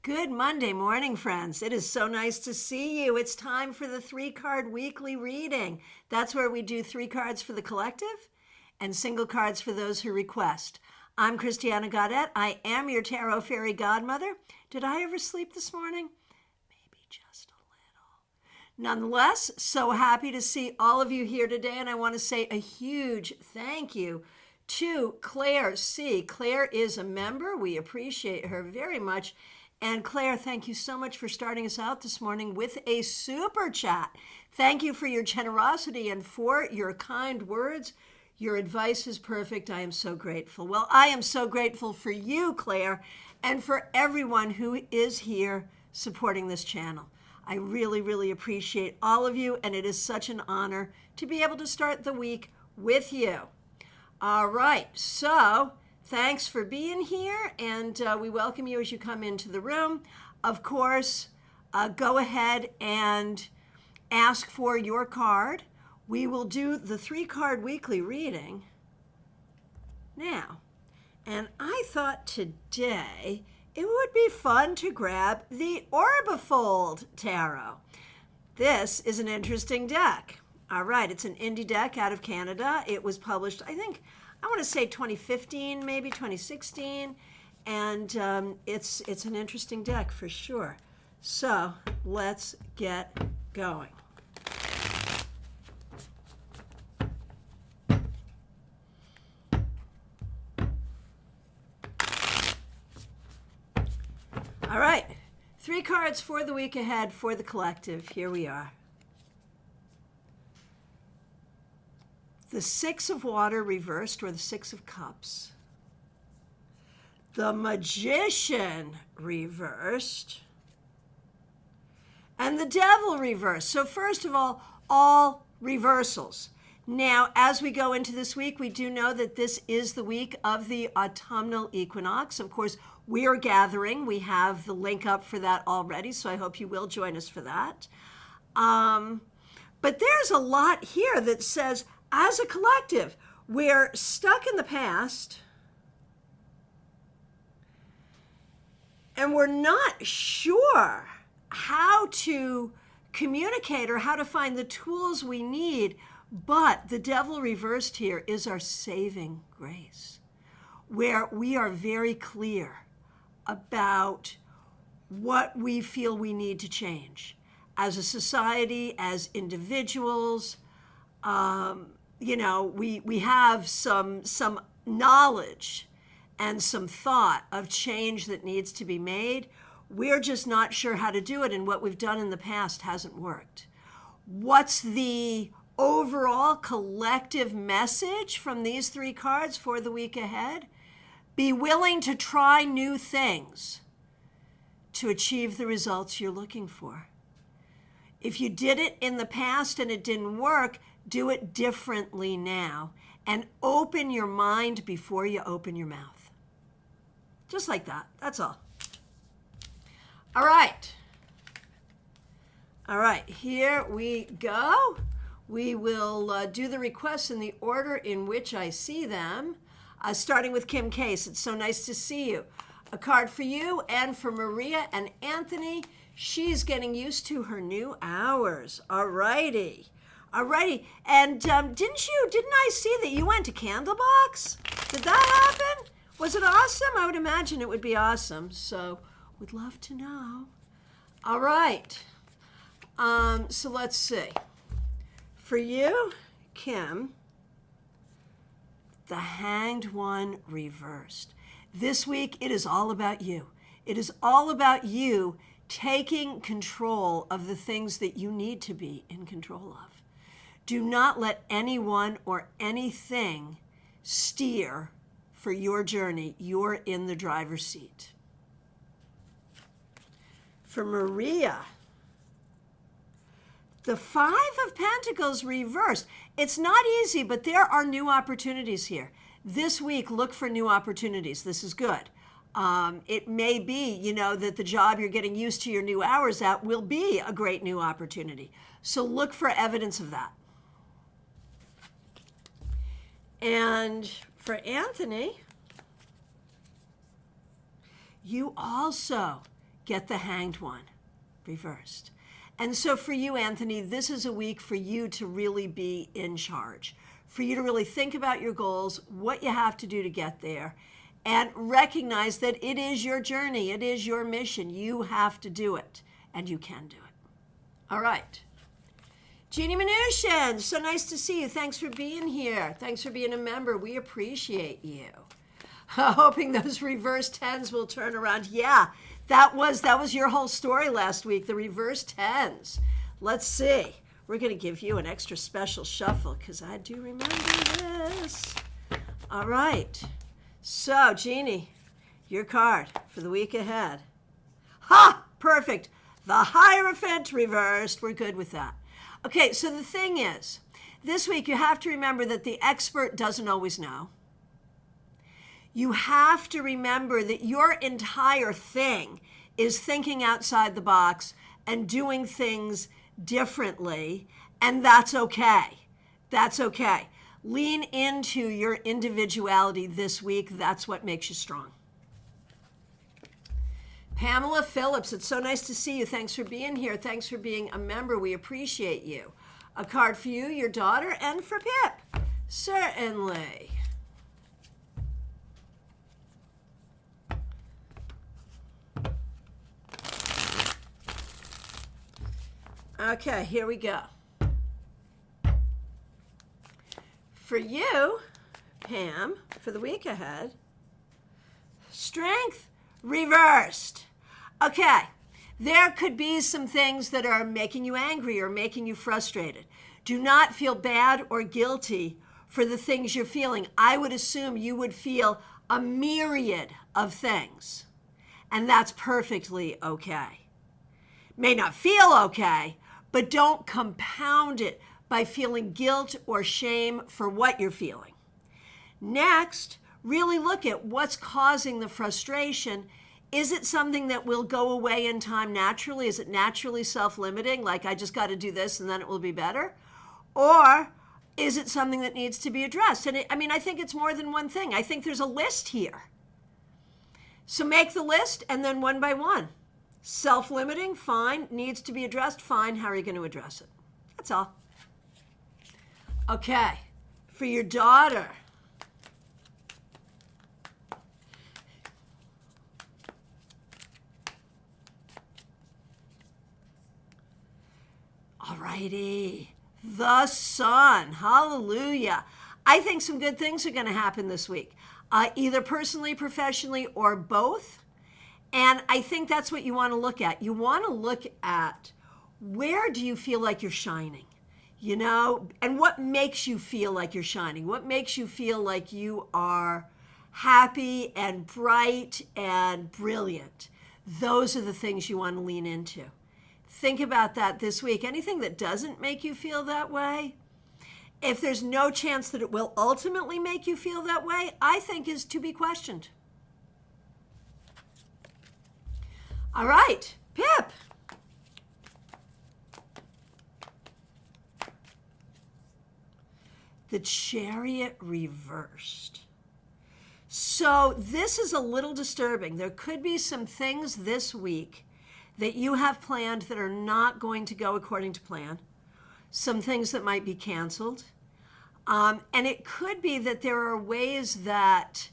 Good Monday morning, friends. It is so nice to see you. It's time for the 3-card weekly reading. That's where we do 3 cards for the collective and single cards for those who request. I'm Christiana Gaudet. I am your tarot fairy godmother. Did I ever sleep this morning? Maybe just a little. Nonetheless, so happy to see all of you here today, and I want to say a huge thank you to Claire C. Claire is a member. We appreciate her very much. And Claire, thank you so much for starting us out this morning with a super chat. Thank you for your generosity and for your kind words. Your advice is perfect. I am so grateful. Well, I am so grateful for you, Claire, and for everyone who is here supporting this channel. I really, really appreciate all of you, and it is such an honor to be able to start the week with you. All right, so thanks for being here, and we welcome you as you come into the room. Of course, go ahead and ask for your card. We will do the 3-card weekly reading now. And I thought today it would be fun to grab the Orbifold Tarot. This is an interesting deck. All right, it's an indie deck out of Canada. It was published, I want to say 2015, maybe 2016, and it's an interesting deck for sure. So let's get going. All right, 3 cards for the week ahead for the collective. Here we are. The 6 of Water reversed, or the 6 of Cups. The Magician reversed. And the Devil reversed. So first of all reversals. Now, as we go into this week, we do know that this is the week of the autumnal equinox. Of course, we are gathering. We have the link up for that already, so I hope you will join us for that. But there's a lot here that says, as a collective, we're stuck in the past, and we're not sure how to communicate or how to find the tools we need. But the Devil reversed here is our saving grace, where we are very clear about what we feel we need to change as a society, as individuals. We have some knowledge and some thought of change that needs to be made. We're just not sure how to do it, and what we've done in the past hasn't worked. What's the overall collective message from these 3 cards for the week ahead? Be willing to try new things to achieve the results you're looking for. If you did it in the past and it didn't work, do it differently now, and open your mind before you open your mouth. Just like that. That's all. All right. All right, here we go. We will do the requests in the order in which I see them, starting with Kim Case. It's so nice to see you. A card for you and for Maria and Anthony. She's getting used to her new hours. All righty. Alrighty, and didn't I see that you went to Candlebox? Did that happen? Was it awesome? I would imagine it would be awesome, so we'd love to know. All right, so let's see. For you, Kim, the Hanged One reversed. This week, it is all about you. It is all about you taking control of the things that you need to be in control of. Do not let anyone or anything steer for your journey. You're in the driver's seat. For Maria, the 5 of Pentacles reversed. It's not easy, but there are new opportunities here. This week, look for new opportunities. This is good. It may be, that the job you're getting used to your new hours at will be a great new opportunity. So look for evidence of that. And for Anthony, you also get the Hanged One reversed. And so for you, Anthony, this is a week for you to really be in charge, for you to really think about your goals, what you have to do to get there, and recognize that it is your journey, it is your mission. You have to do it, and you can do it. All right. Jeannie Mnuchin, so nice to see you. Thanks for being here. Thanks for being a member. We appreciate you. Hoping those reverse tens will turn around. Yeah, that was your whole story last week, the reverse tens. Let's see. We're going to give you an extra special shuffle because I do remember this. All right. So, Jeannie, your card for the week ahead. Ha! Perfect. The Hierophant reversed. We're good with that. Okay, so the thing is, this week you have to remember that the expert doesn't always know. You have to remember that your entire thing is thinking outside the box and doing things differently, and that's okay. That's okay. Lean into your individuality this week. That's what makes you strong. Pamela Phillips, it's so nice to see you. Thanks for being here. Thanks for being a member. We appreciate you. A card for you, your daughter, and for Pip. Certainly. Okay, here we go. For you, Pam, for the week ahead, Strength reversed. Okay, there could be some things that are making you angry or making you frustrated. Do not feel bad or guilty for the things you're feeling. I would assume you would feel a myriad of things, and that's perfectly okay. May not feel okay, but don't compound it by feeling guilt or shame for what you're feeling. Next, really look at what's causing the frustration. Is it something that will go away in time naturally? Is it naturally self-limiting, like I just got to do this and then it will be better? Or is it something that needs to be addressed? And I think it's more than one thing. I think there's a list here. So make the list and then one by one. Self-limiting, fine. Needs to be addressed, fine. How are you going to address it? That's all. Okay, for your daughter. Alrighty, the Sun, hallelujah. I think some good things are going to happen this week, either personally, professionally, or both. And I think that's what you want to look at. You want to look at where do you feel like you're shining, and what makes you feel like you're shining? What makes you feel like you are happy and bright and brilliant? Those are the things you want to lean into. Think about that this week. Anything that doesn't make you feel that way, if there's no chance that it will ultimately make you feel that way, I think is to be questioned. All right, Pip. The Chariot reversed. So this is a little disturbing. There could be some things this week that you have planned that are not going to go according to plan. Some things that might be canceled. And it could be that there are ways that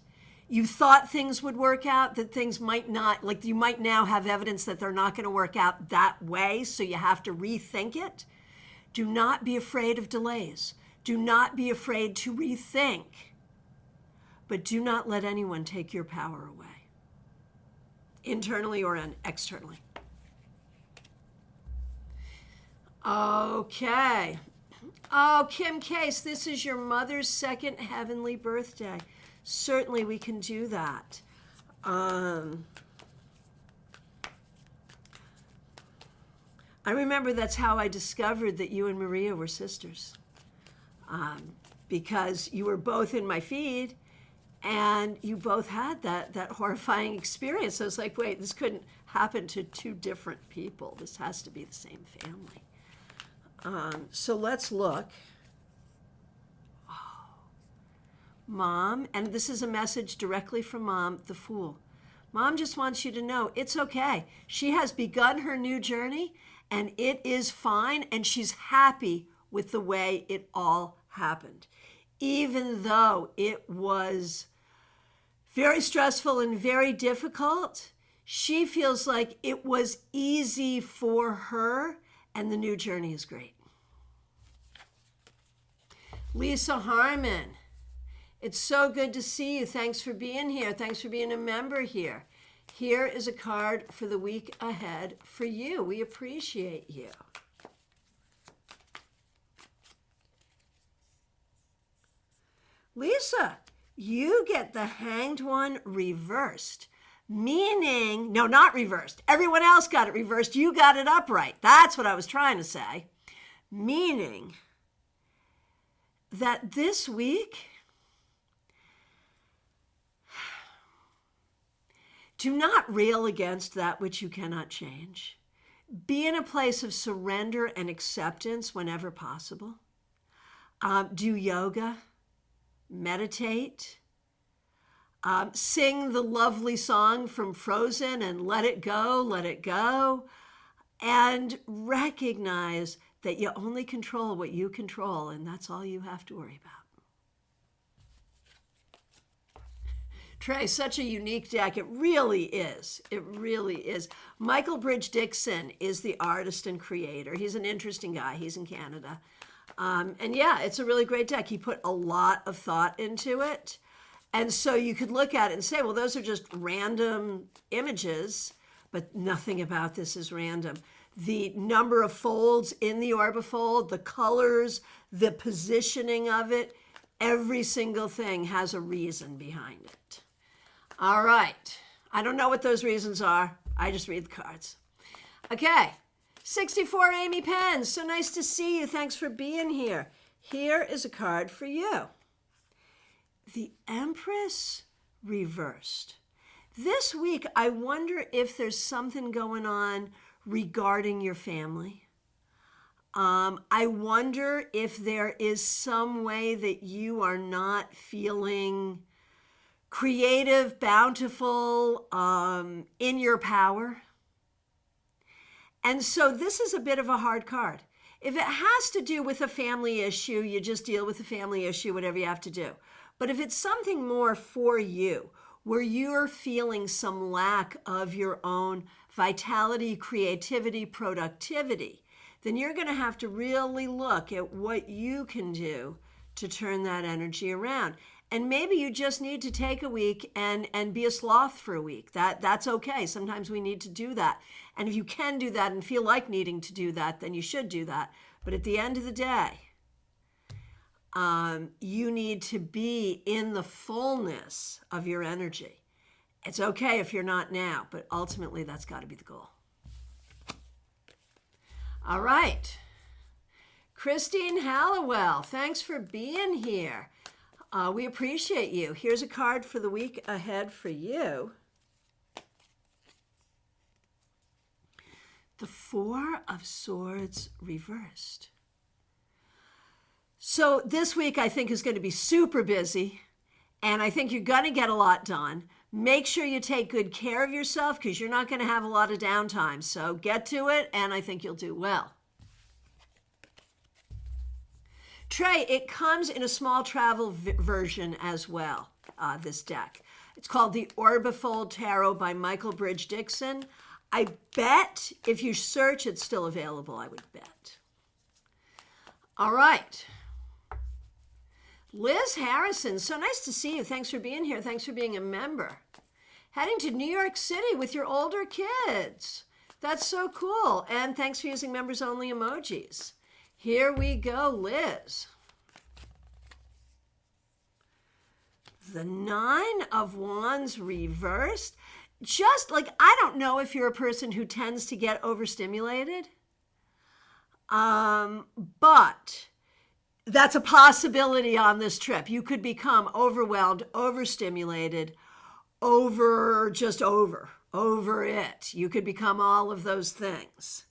you thought things would work out, that things might not, like you might now have evidence that they're not going to work out that way, so you have to rethink it. Do not be afraid of delays. Do not be afraid to rethink. But do not let anyone take your power away, internally or externally. Okay. Oh, Kim Case, this is your mother's second heavenly birthday. Certainly we can do that. I remember that's how I discovered that you and Maria were sisters. Because you were both in my feed and you both had that horrifying experience. I was like, wait, this couldn't happen to two different people. This has to be the same family. So let's look. Oh. Mom, and this is a message directly from Mom, the Fool. Mom just wants you to know it's okay. She has begun her new journey and it is fine, and she's happy with the way it all happened. Even though it was very stressful and very difficult, she feels like it was easy for her, and the new journey is great. Lisa Harmon, it's so good to see you. Thanks for being here. Thanks for being a member here. Here is a card for the week ahead for you. We appreciate you. Lisa, you get the Hanged One reversed. Meaning, no, not reversed. Everyone else got it reversed. You got it upright. That's what I was trying to say. Meaning that this week, do not rail against that which you cannot change. Be in a place of surrender and acceptance whenever possible. Do yoga, meditate, sing the lovely song from Frozen and let it go, and recognize that you only control what you control, and that's all you have to worry about. Trey, such a unique deck. It really is. It really is. Michael Bridge Dixon is the artist and creator. He's an interesting guy. He's in Canada. And yeah, it's a really great deck. He put a lot of thought into it. And so you could look at it and say, well, those are just random images, but nothing about this is random. The number of folds in the orbifold, the colors, the positioning of it, every single thing has a reason behind it. All right. I don't know what those reasons are. I just read the cards. Okay. 64 Amy Penn. So nice to see you. Thanks for being here. Here is a card for you. The Empress reversed. This week, I wonder if there's something going on regarding your family. I wonder if there is some way that you are not feeling creative, bountiful, in your power. And so this is a bit of a hard card. If it has to do with a family issue, you just deal with the family issue, whatever you have to do. But if it's something more for you, where you're feeling some lack of your own vitality, creativity, productivity, then you're going to have to really look at what you can do to turn that energy around. And maybe you just need to take a week and be a sloth for a week. That's okay. Sometimes we need to do that. And if you can do that and feel like needing to do that, then you should do that. But at the end of the day, you need to be in the fullness of your energy. It's okay if you're not now, but ultimately that's got to be the goal. All right. Christine Hallowell, thanks for being here. We appreciate you. Here's a card for the week ahead for you. The Four of Swords reversed. So this week I think is going to be super busy, and I think you're going to get a lot done. Make sure you take good care of yourself because you're not going to have a lot of downtime. So get to it, and I think you'll do well. Trey, it comes in a small travel version as well, this deck. It's called the Orbifold Tarot by Michael Bridge Dixon. I bet if you search, it's still available, I would bet. All right. Liz Harrison, so nice to see you. Thanks for being here. Thanks for being a member. Heading to New York City with your older kids. That's so cool. And thanks for using members only emojis. Here we go, Liz. The Nine of Wands reversed. Just like, I don't know if you're a person who tends to get overstimulated. But that's a possibility on this trip. You could become overwhelmed, overstimulated, over it. You could become all of those things.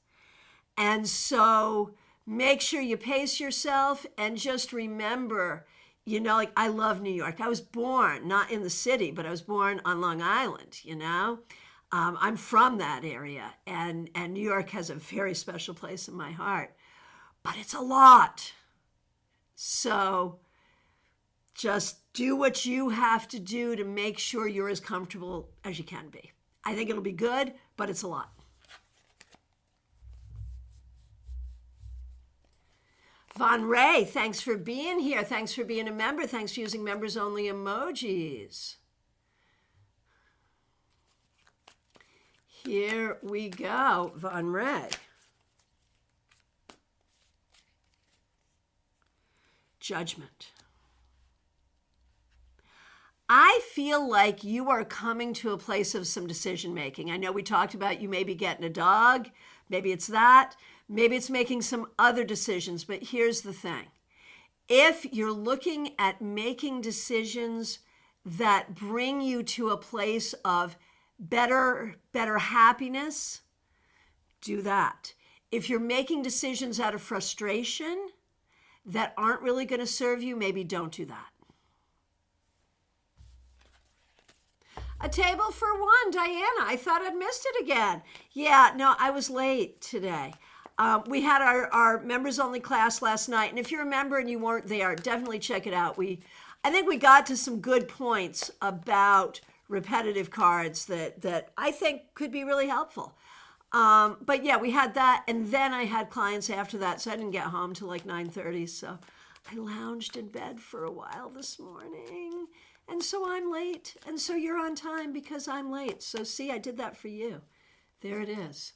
And so make sure you pace yourself and just remember, You know, like I love New York. I was born not in the city, but I was born on Long Island, you know. I'm from that area, and New York has a very special place in my heart, but it's a lot. So just do what you have to do to make sure you're as comfortable as you can be. I think it'll be good, but it's a lot. Von Ray, thanks for being here. Thanks for being a member. Thanks for using members only emojis. Here we go, Von Ray. Judgment. I feel like you are coming to a place of some decision making. I know we talked about you maybe getting a dog. Maybe it's that. Maybe it's making some other decisions. But here's the thing. If you're looking at making decisions that bring you to a place of better happiness, do that. If you're making decisions out of frustration that aren't really going to serve you, maybe don't do that. A table for one, Diana. I thought I'd missed it again. Yeah, no, I was late today. We had our members only class last night, and if you're a member and you weren't there, definitely check it out. I think we got to some good points about repetitive cards that I think could be really helpful. But yeah, we had that, and then I had clients after that, so I didn't get home till like 9:30. So I lounged in bed for a while this morning, and so I'm late, and so you're on time because I'm late. So see, I did that for you. There it is.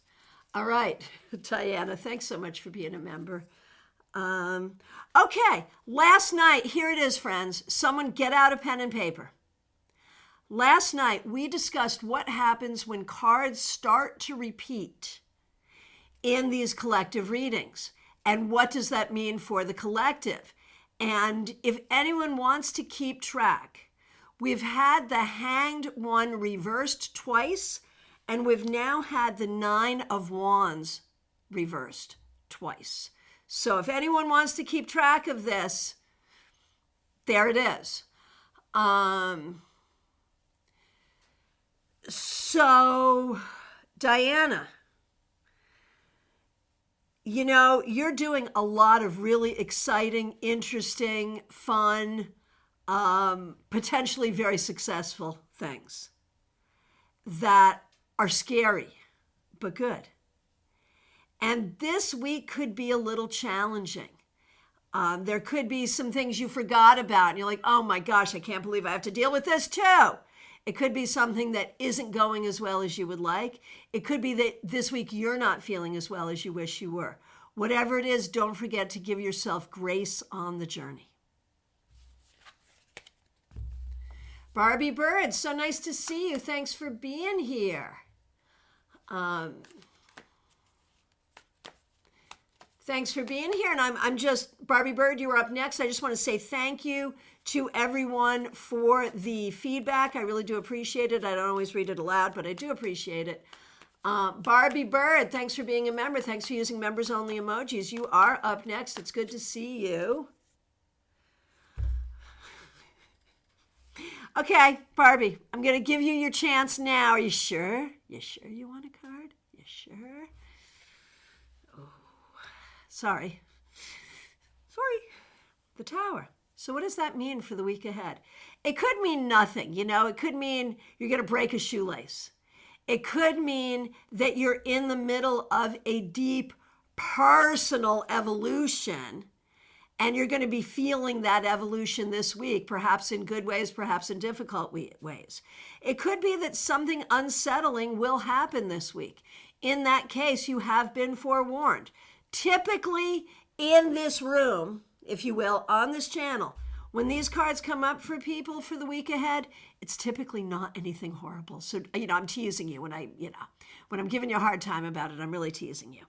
All right, Diana, thanks so much for being a member. Okay, last night, here it is, friends. Someone get out a pen and paper. Last night, we discussed what happens when cards start to repeat in these collective readings. And what does that mean for the collective? And if anyone wants to keep track, we've had the Hanged One reversed twice, and we've now had the Nine of Wands reversed twice. So if anyone wants to keep track of this, there it is. So, Diana, you know, you're doing a lot of really exciting, interesting, fun, potentially very successful things that are scary, but good. And this week could be a little challenging. There could be some things you forgot about, and you're like, oh my gosh, I can't believe I have to deal with this too. It could be something that isn't going as well as you would like. It could be that this week you're not feeling as well as you wish you were. Whatever it is, don't forget to give yourself grace on the journey. Barbie Bird, so nice to see you. Thanks for being here. Thanks for being here. And I'm just, Barbie Bird, you were up next. I just want to say thank you to everyone for the feedback. I really do appreciate it. I don't always read it aloud, but I do appreciate it. Barbie Bird, thanks for being a member. Thanks for using members only emojis. You are up next. It's good to see you. Okay, Barbie, I'm going to give you your chance now. Are you sure? You sure you want a card? You sure? Oh, sorry. The Tower. So what does that mean for the week ahead? It could mean nothing. You know, it could mean you're going to break a shoelace. It could mean that you're in the middle of a deep personal evolution, and you're going to be feeling that evolution this week, perhaps in good ways, perhaps in difficult ways. It could be that something unsettling will happen this week. In that case, you have been forewarned. Typically, in this room, if you will, on this channel, when these cards come up for people for the week ahead, it's typically not anything horrible. So, I'm teasing you when I'm giving you a hard time about it, I'm really teasing you.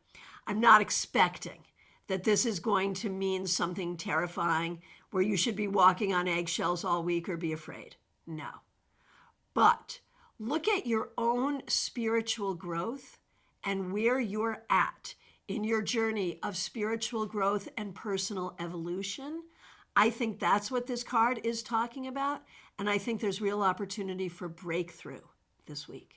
I'm not expecting that this is going to mean something terrifying where you should be walking on eggshells all week or be afraid. No. But look at your own spiritual growth and where you're at in your journey of spiritual growth and personal evolution. I think that's what this card is talking about. And I think there's real opportunity for breakthrough this week.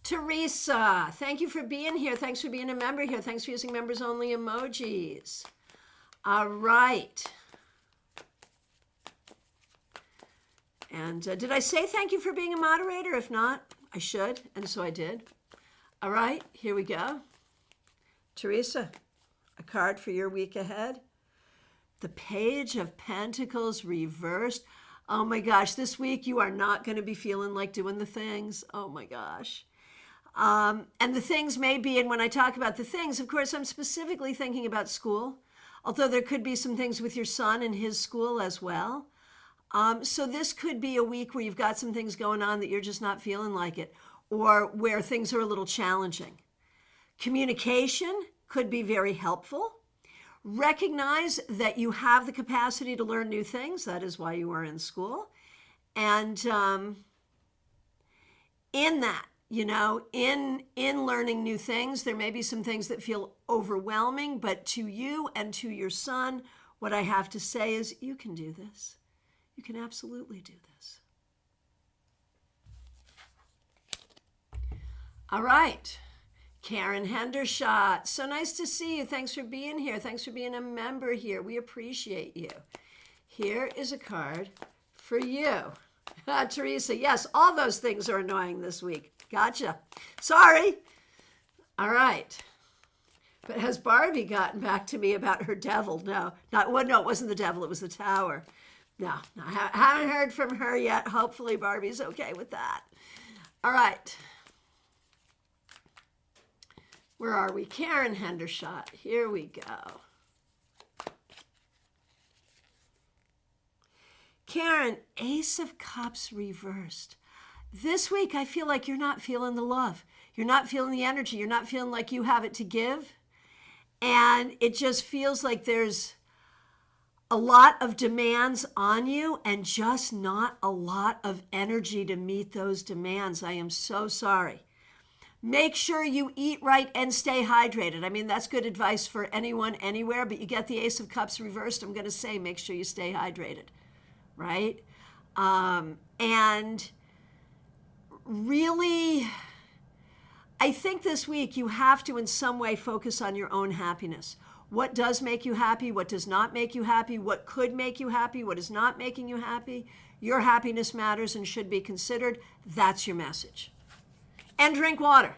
Teresa, thank you for being here. Thanks for being a member here. Thanks for using members only emojis. All right. And did I say thank you for being a moderator? If not, I should. And so I did. All right, here we go. Teresa, a card for your week ahead. The Page of Pentacles reversed. Oh my gosh, this week you are not going to be feeling like doing the things. Oh my gosh. And the things may be, and when I talk about the things, of course, I'm specifically thinking about school, although there could be some things with your son and his school as well. So this could be a week where you've got some things going on that you're just not feeling like it, or where things are a little challenging. Communication could be very helpful. Recognize that you have the capacity to learn new things. That is why you are in school. And in that, in learning new things, there may be some things that feel overwhelming, but to you and to your son, what I have to say is you can do this. You can absolutely do this. All right. Karen Hendershot, so nice to see you. Thanks for being here. Thanks for being a member here. We appreciate you. Here is a card for you. Teresa, yes, all those things are annoying this week. Gotcha. Sorry. All right. But has Barbie gotten back to me about her devil? No, no, it wasn't the devil. It was the tower. No, I haven't heard from her yet. Hopefully Barbie's okay with that. All right. Where are we? Karen Hendershot. Here we go. Karen, Ace of Cups reversed. This week, I feel like you're not feeling the love. You're not feeling the energy. You're not feeling like you have it to give. And it just feels like there's a lot of demands on you and just not a lot of energy to meet those demands. I am so sorry. Make sure you eat right and stay hydrated. I mean, that's good advice for anyone, anywhere, but you get the Ace of Cups reversed, I'm going to say make sure you stay hydrated, right? And really, I think this week you have to in some way focus on your own happiness. What does make you happy? What does not make you happy? What could make you happy? What is not making you happy? Your happiness matters and should be considered. That's your message. And drink water.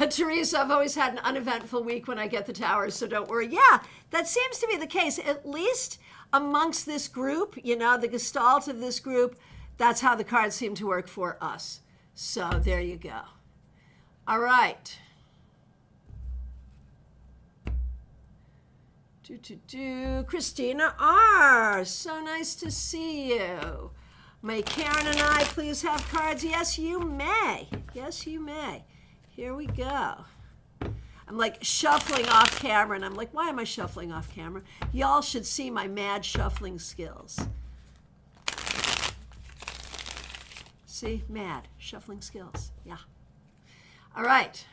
Teresa, I've always had an uneventful week when I get the towers, so don't worry. Yeah, that seems to be the case, at least amongst this group, the gestalt of this group, that's how the cards seem to work for us. So there you go. All right. Christina R. So nice to see you. May Karen and I please have cards? Yes, you may. Yes, you may. Here we go. I'm like shuffling off camera, and I'm like, why am I shuffling off camera? Y'all should see my mad shuffling skills. See, mad shuffling skills. Yeah. All right.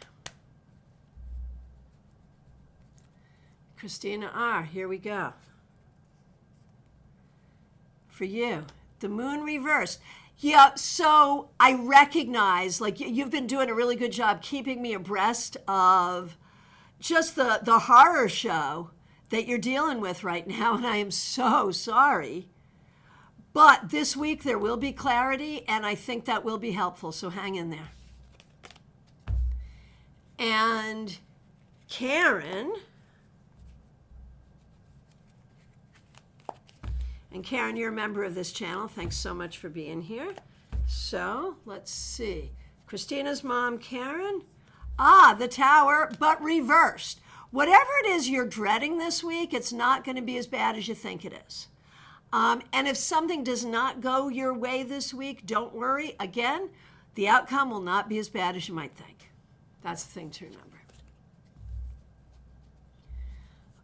Christina R., here we go. For you. The moon reversed. Yeah, so I recognize, like, you've been doing a really good job keeping me abreast of just the horror show that you're dealing with right now, and I am so sorry. But this week there will be clarity, and I think that will be helpful, so hang in there. And Karen... And Karen, you're a member of this channel. Thanks so much for being here. So let's see. Christina's mom, Karen. The tower, but reversed. Whatever it is you're dreading this week, it's not going to be as bad as you think it is. And if something does not go your way this week, don't worry. Again, the outcome will not be as bad as you might think. That's the thing to remember.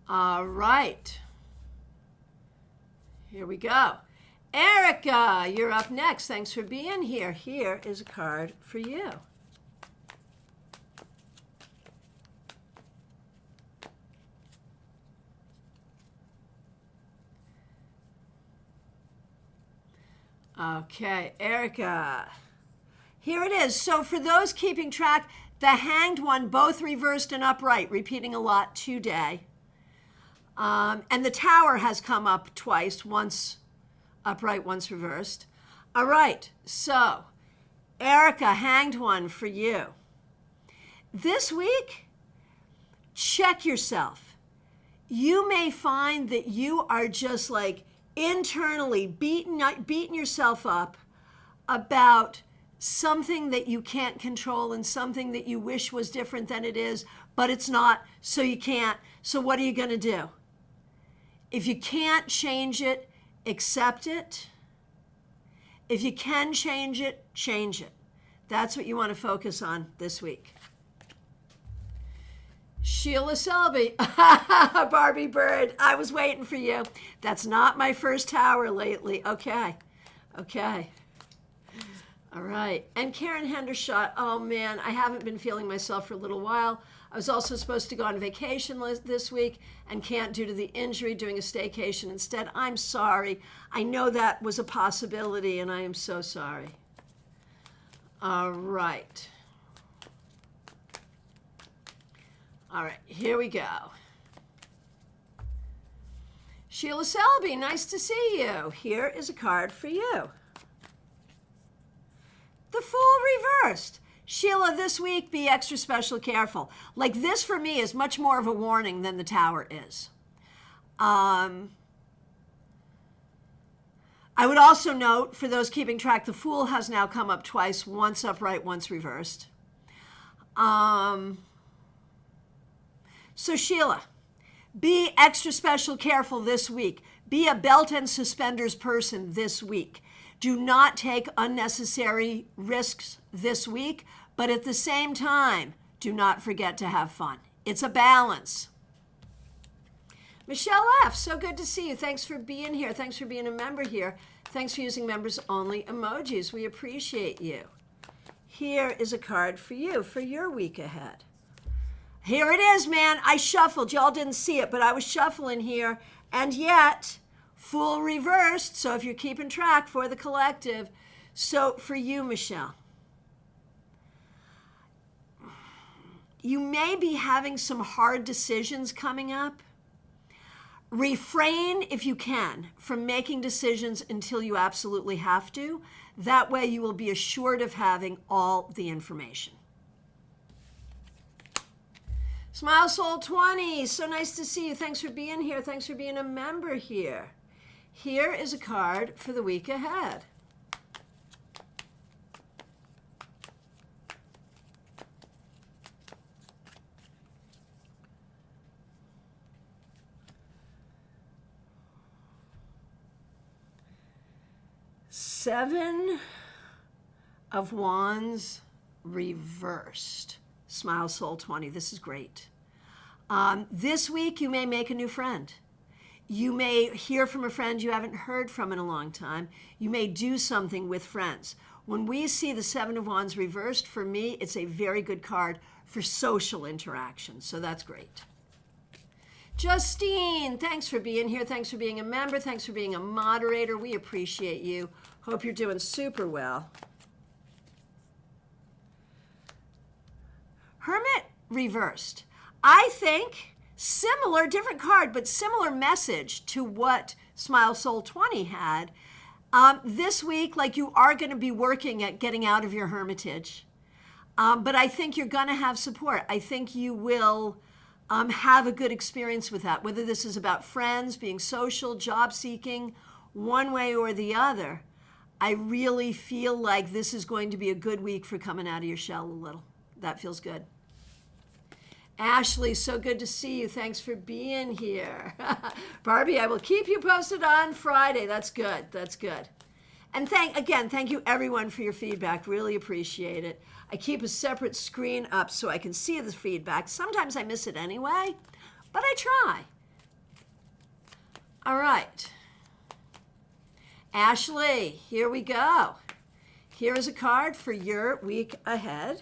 All right. Here we go. Erica, you're up next. Thanks for being here. Here is a card for you. Okay, Erica. Here it is. So for those keeping track, the Hanged One, both reversed and upright, repeating a lot today. And the Tower has come up twice, once upright, once reversed. All right, so Erica, Hanged One for you. This week, check yourself. You may find that you are just like internally beating yourself up about something that you can't control and something that you wish was different than it is, but it's not, so you can't. So what are you going to do? If you can't change it, accept it. If you can change it, change it. That's what you want to focus on this week. Sheila Selby, Barbie Bird, I was waiting for you. That's not my first tower lately. Okay. All right. And Karen Hendershot, oh man, I haven't been feeling myself for a little while. I was also supposed to go on vacation this week and can't due to the injury, doing a staycation instead. I'm sorry. I know that was a possibility and I am so sorry. All right. All right, here we go. Sheila Selby, nice to see you. Here is a card for you. The Fool reversed. Sheila, this week, be extra special careful. Like this for me is much more of a warning than the Tower is. I would also note, for those keeping track, the Fool has now come up twice, once upright, once reversed. So Sheila, be extra special careful this week. Be a belt and suspenders person this week. Do not take unnecessary risks this week, but at the same time, do not forget to have fun. It's a balance. Michelle F., so good to see you. Thanks for being here. Thanks for being a member here. Thanks for using members-only emojis. We appreciate you. Here is a card for you for your week ahead. Here it is, man. I shuffled. Y'all didn't see it, but I was shuffling here. And yet, Fool reversed. So if you're keeping track for the collective. So for you, Michelle, you may be having some hard decisions coming up. Refrain, if you can, from making decisions until you absolutely have to. That way you will be assured of having all the information. Smile Soul 20, so nice to see you. Thanks for being here. Thanks for being a member here. Here is a card for the week ahead. Seven of Wands reversed. Smile Soul 20, this is great. This week you may make a new friend. You may hear from a friend you haven't heard from in a long time. You may do something with friends. When we see the Seven of Wands reversed, for me, it's a very good card for social interaction. So that's great. Justine, thanks for being here. Thanks for being a member. Thanks for being a moderator. We appreciate you. Hope you're doing super well. Hermit reversed. I think similar, different card, but similar message to what Smile Soul 20 had. This week, like you are going to be working at getting out of your hermitage. But I think you're going to have support. I think you will have a good experience with that, whether this is about friends, being social, job seeking, one way or the other. I really feel like this is going to be a good week for coming out of your shell a little. That feels good. Ashley, so good to see you. Thanks for being here. Barbie, I will keep you posted on Friday. That's good. That's good. And thank you everyone for your feedback. Really appreciate it. I keep a separate screen up so I can see the feedback. Sometimes I miss it anyway, but I try. All right. Ashley, here we go. Here is a card for your week ahead.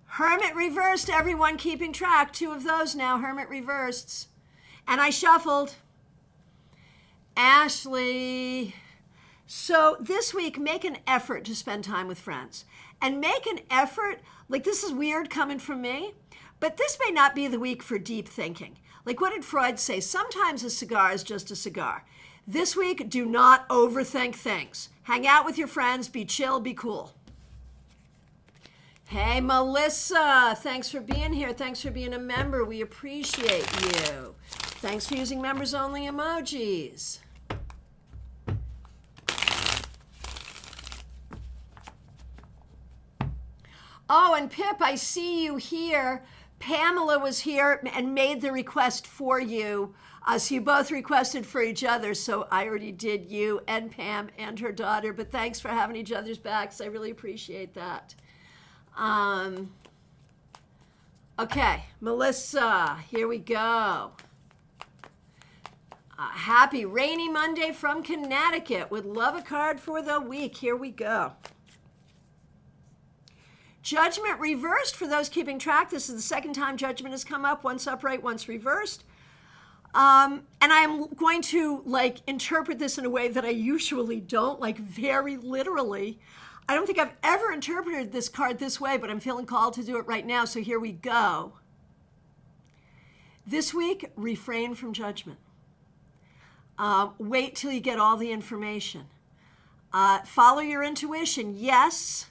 Hermit reversed, everyone keeping track. 2 of those now, Hermit reversed. And I shuffled. Ashley. So this week, make an effort to spend time with friends. And make an effort, like this is weird coming from me, but this may not be the week for deep thinking. Like what did Freud say? Sometimes a cigar is just a cigar. This week, do not overthink things. Hang out with your friends, be chill, be cool. Hey, Melissa, thanks for being here. Thanks for being a member. We appreciate you. Thanks for using members only emojis. Oh, and Pip, I see you here. Pamela was here and made the request for you. So you both requested for each other. So I already did you and Pam and her daughter. But thanks for having each other's backs. I really appreciate that. Okay, Melissa, here we go. Happy rainy Monday from Connecticut. Would love a card for the week. Here we go. Judgment reversed for those keeping track. This is the second time judgment has come up, once upright, once reversed. And I'm going to interpret this in a way that I usually don't, very literally. I don't think I've ever interpreted this card this way, but I'm feeling called to do it right now. So here we go. This week, refrain from judgment. Wait till you get all the information. Follow your intuition, yes.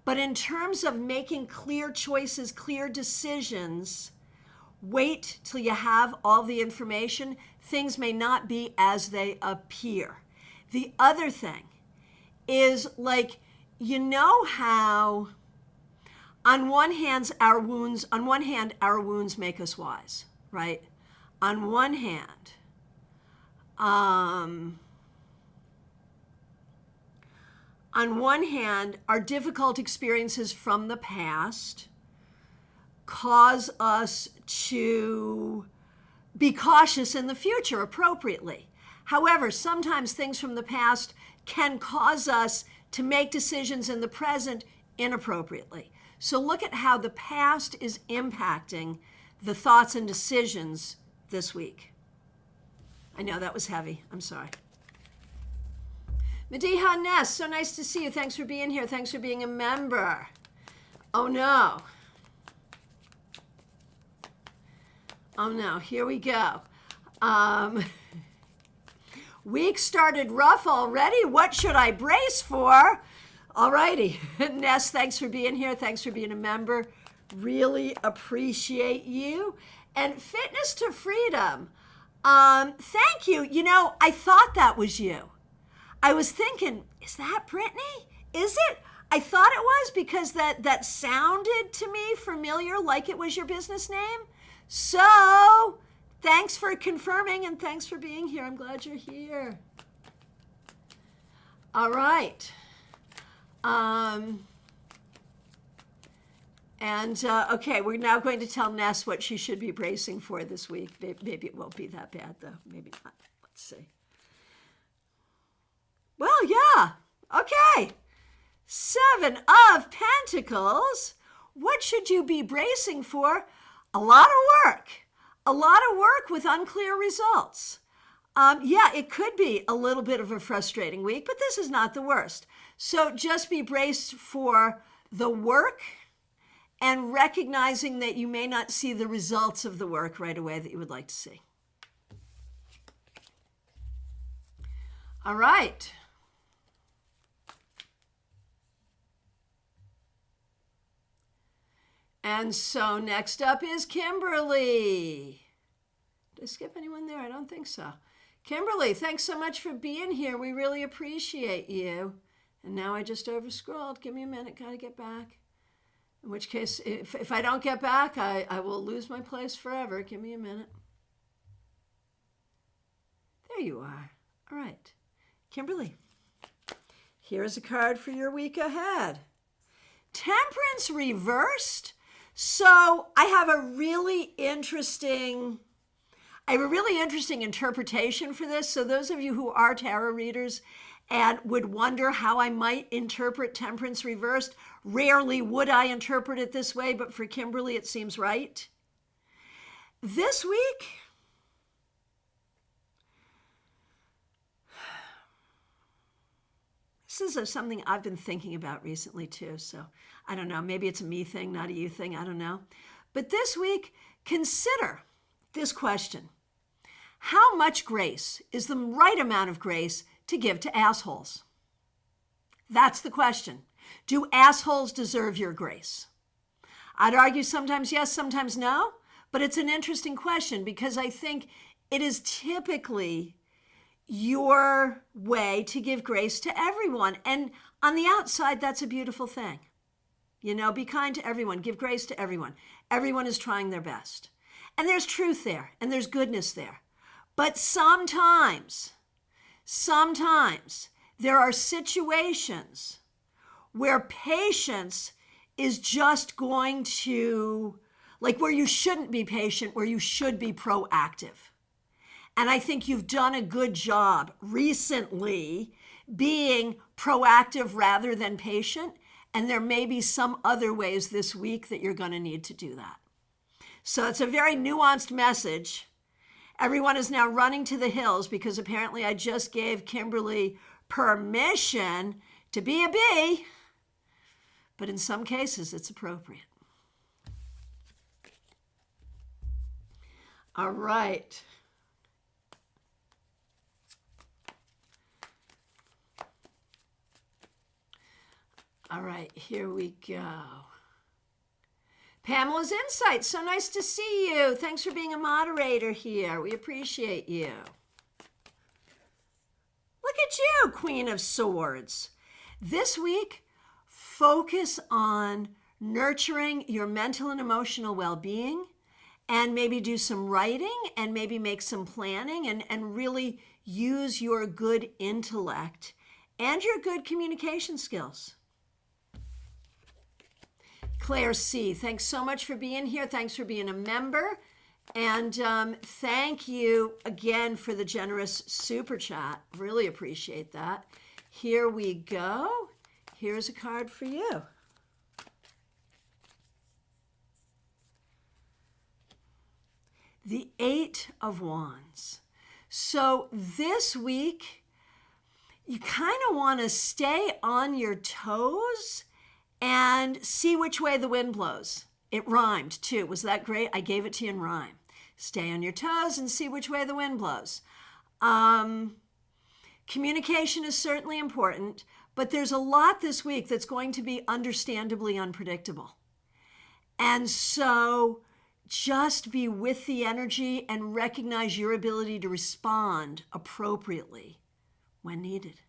But in terms of making clear choices, clear decisions, wait till you have all the information. Things may not be as they appear. The other thing is you know how on one hand our wounds make us wise, right? On one hand, our difficult experiences from the past cause us to be cautious in the future appropriately. However, sometimes things from the past can cause us to make decisions in the present inappropriately. So look at how the past is impacting the thoughts and decisions this week. I know that was heavy. I'm sorry. Mediha Ness, so nice to see you. Thanks for being here. Thanks for being a member. Oh no. Oh no, here we go. Week started rough already. What should I brace for? Alrighty. Ness, thanks for being here. Thanks for being a member. Really appreciate you. And Fitness to Freedom. Thank you. You know, I thought that was you. I was thinking, is that Brittany? Is it? I thought it was because that sounded to me familiar, like it was your business name. So thanks for confirming and thanks for being here. I'm glad you're here. All right. Okay, we're now going to tell Ness what she should be bracing for this week. Maybe it won't be that bad, though. Maybe not. Let's see. Well, yeah. Okay. 7 of Pentacles. What should you be bracing for? A lot of work. A lot of work with unclear results. Yeah, it could be a little bit of a frustrating week, but this is not the worst. So just be braced for the work and recognizing that you may not see the results of the work right away that you would like to see. All right. And so next up is Kimberly. Did I skip anyone there? I don't think so. Kimberly, thanks so much for being here. We really appreciate you. And now I just overscrolled. Give me a minute. Got to get back. In which case, if I don't get back, I will lose my place forever. Give me a minute. There you are. All right. Kimberly, here's a card for your week ahead. Temperance reversed. So I have a really interesting interpretation for this. So those of you who are tarot readers and would wonder how I might interpret Temperance reversed, rarely would I interpret it this way, but for Kimberly, it seems right. This week, This is something I've been thinking about recently too. So I don't know, maybe it's a me thing, not a you thing. I don't know. But this week, consider this question. How much grace is the right amount of grace to give to assholes? That's the question. Do assholes deserve your grace? I'd argue sometimes yes, sometimes no, but it's an interesting question because I think it is typically your way to give grace to everyone. And on the outside, that's a beautiful thing. You know, be kind to everyone, give grace to everyone. Everyone is trying their best. And there's truth there, and there's goodness there. But sometimes there are situations where patience is just going to, like where you shouldn't be patient, where you should be proactive. And I think you've done a good job recently being proactive rather than patient. And there may be some other ways this week that you're going to need to do that. So it's a very nuanced message. Everyone is now running to the hills because apparently I just gave Kimberly permission to be a bee. But in some cases, it's appropriate. All right. All right, here we go. Pamela's Insight, so nice to see you. Thanks for being a moderator here. We appreciate you. Look at you, Queen of Swords. This week, focus on nurturing your mental and emotional well-being and maybe do some writing and maybe make some planning and really use your good intellect and your good communication skills. Claire C., thanks so much for being here. Thanks for being a member. And thank you again for the generous super chat. Really appreciate that. Here we go. Here's a card for you. The Eight of Wands. So this week, you kind of want to stay on your toes and see which way the wind blows. It rhymed too. Was that great? I gave it to you in rhyme. Stay on your toes and see which way the wind blows. Communication is certainly important, but there's a lot this week that's going to be understandably unpredictable. And so just be with the energy and recognize your ability to respond appropriately when needed.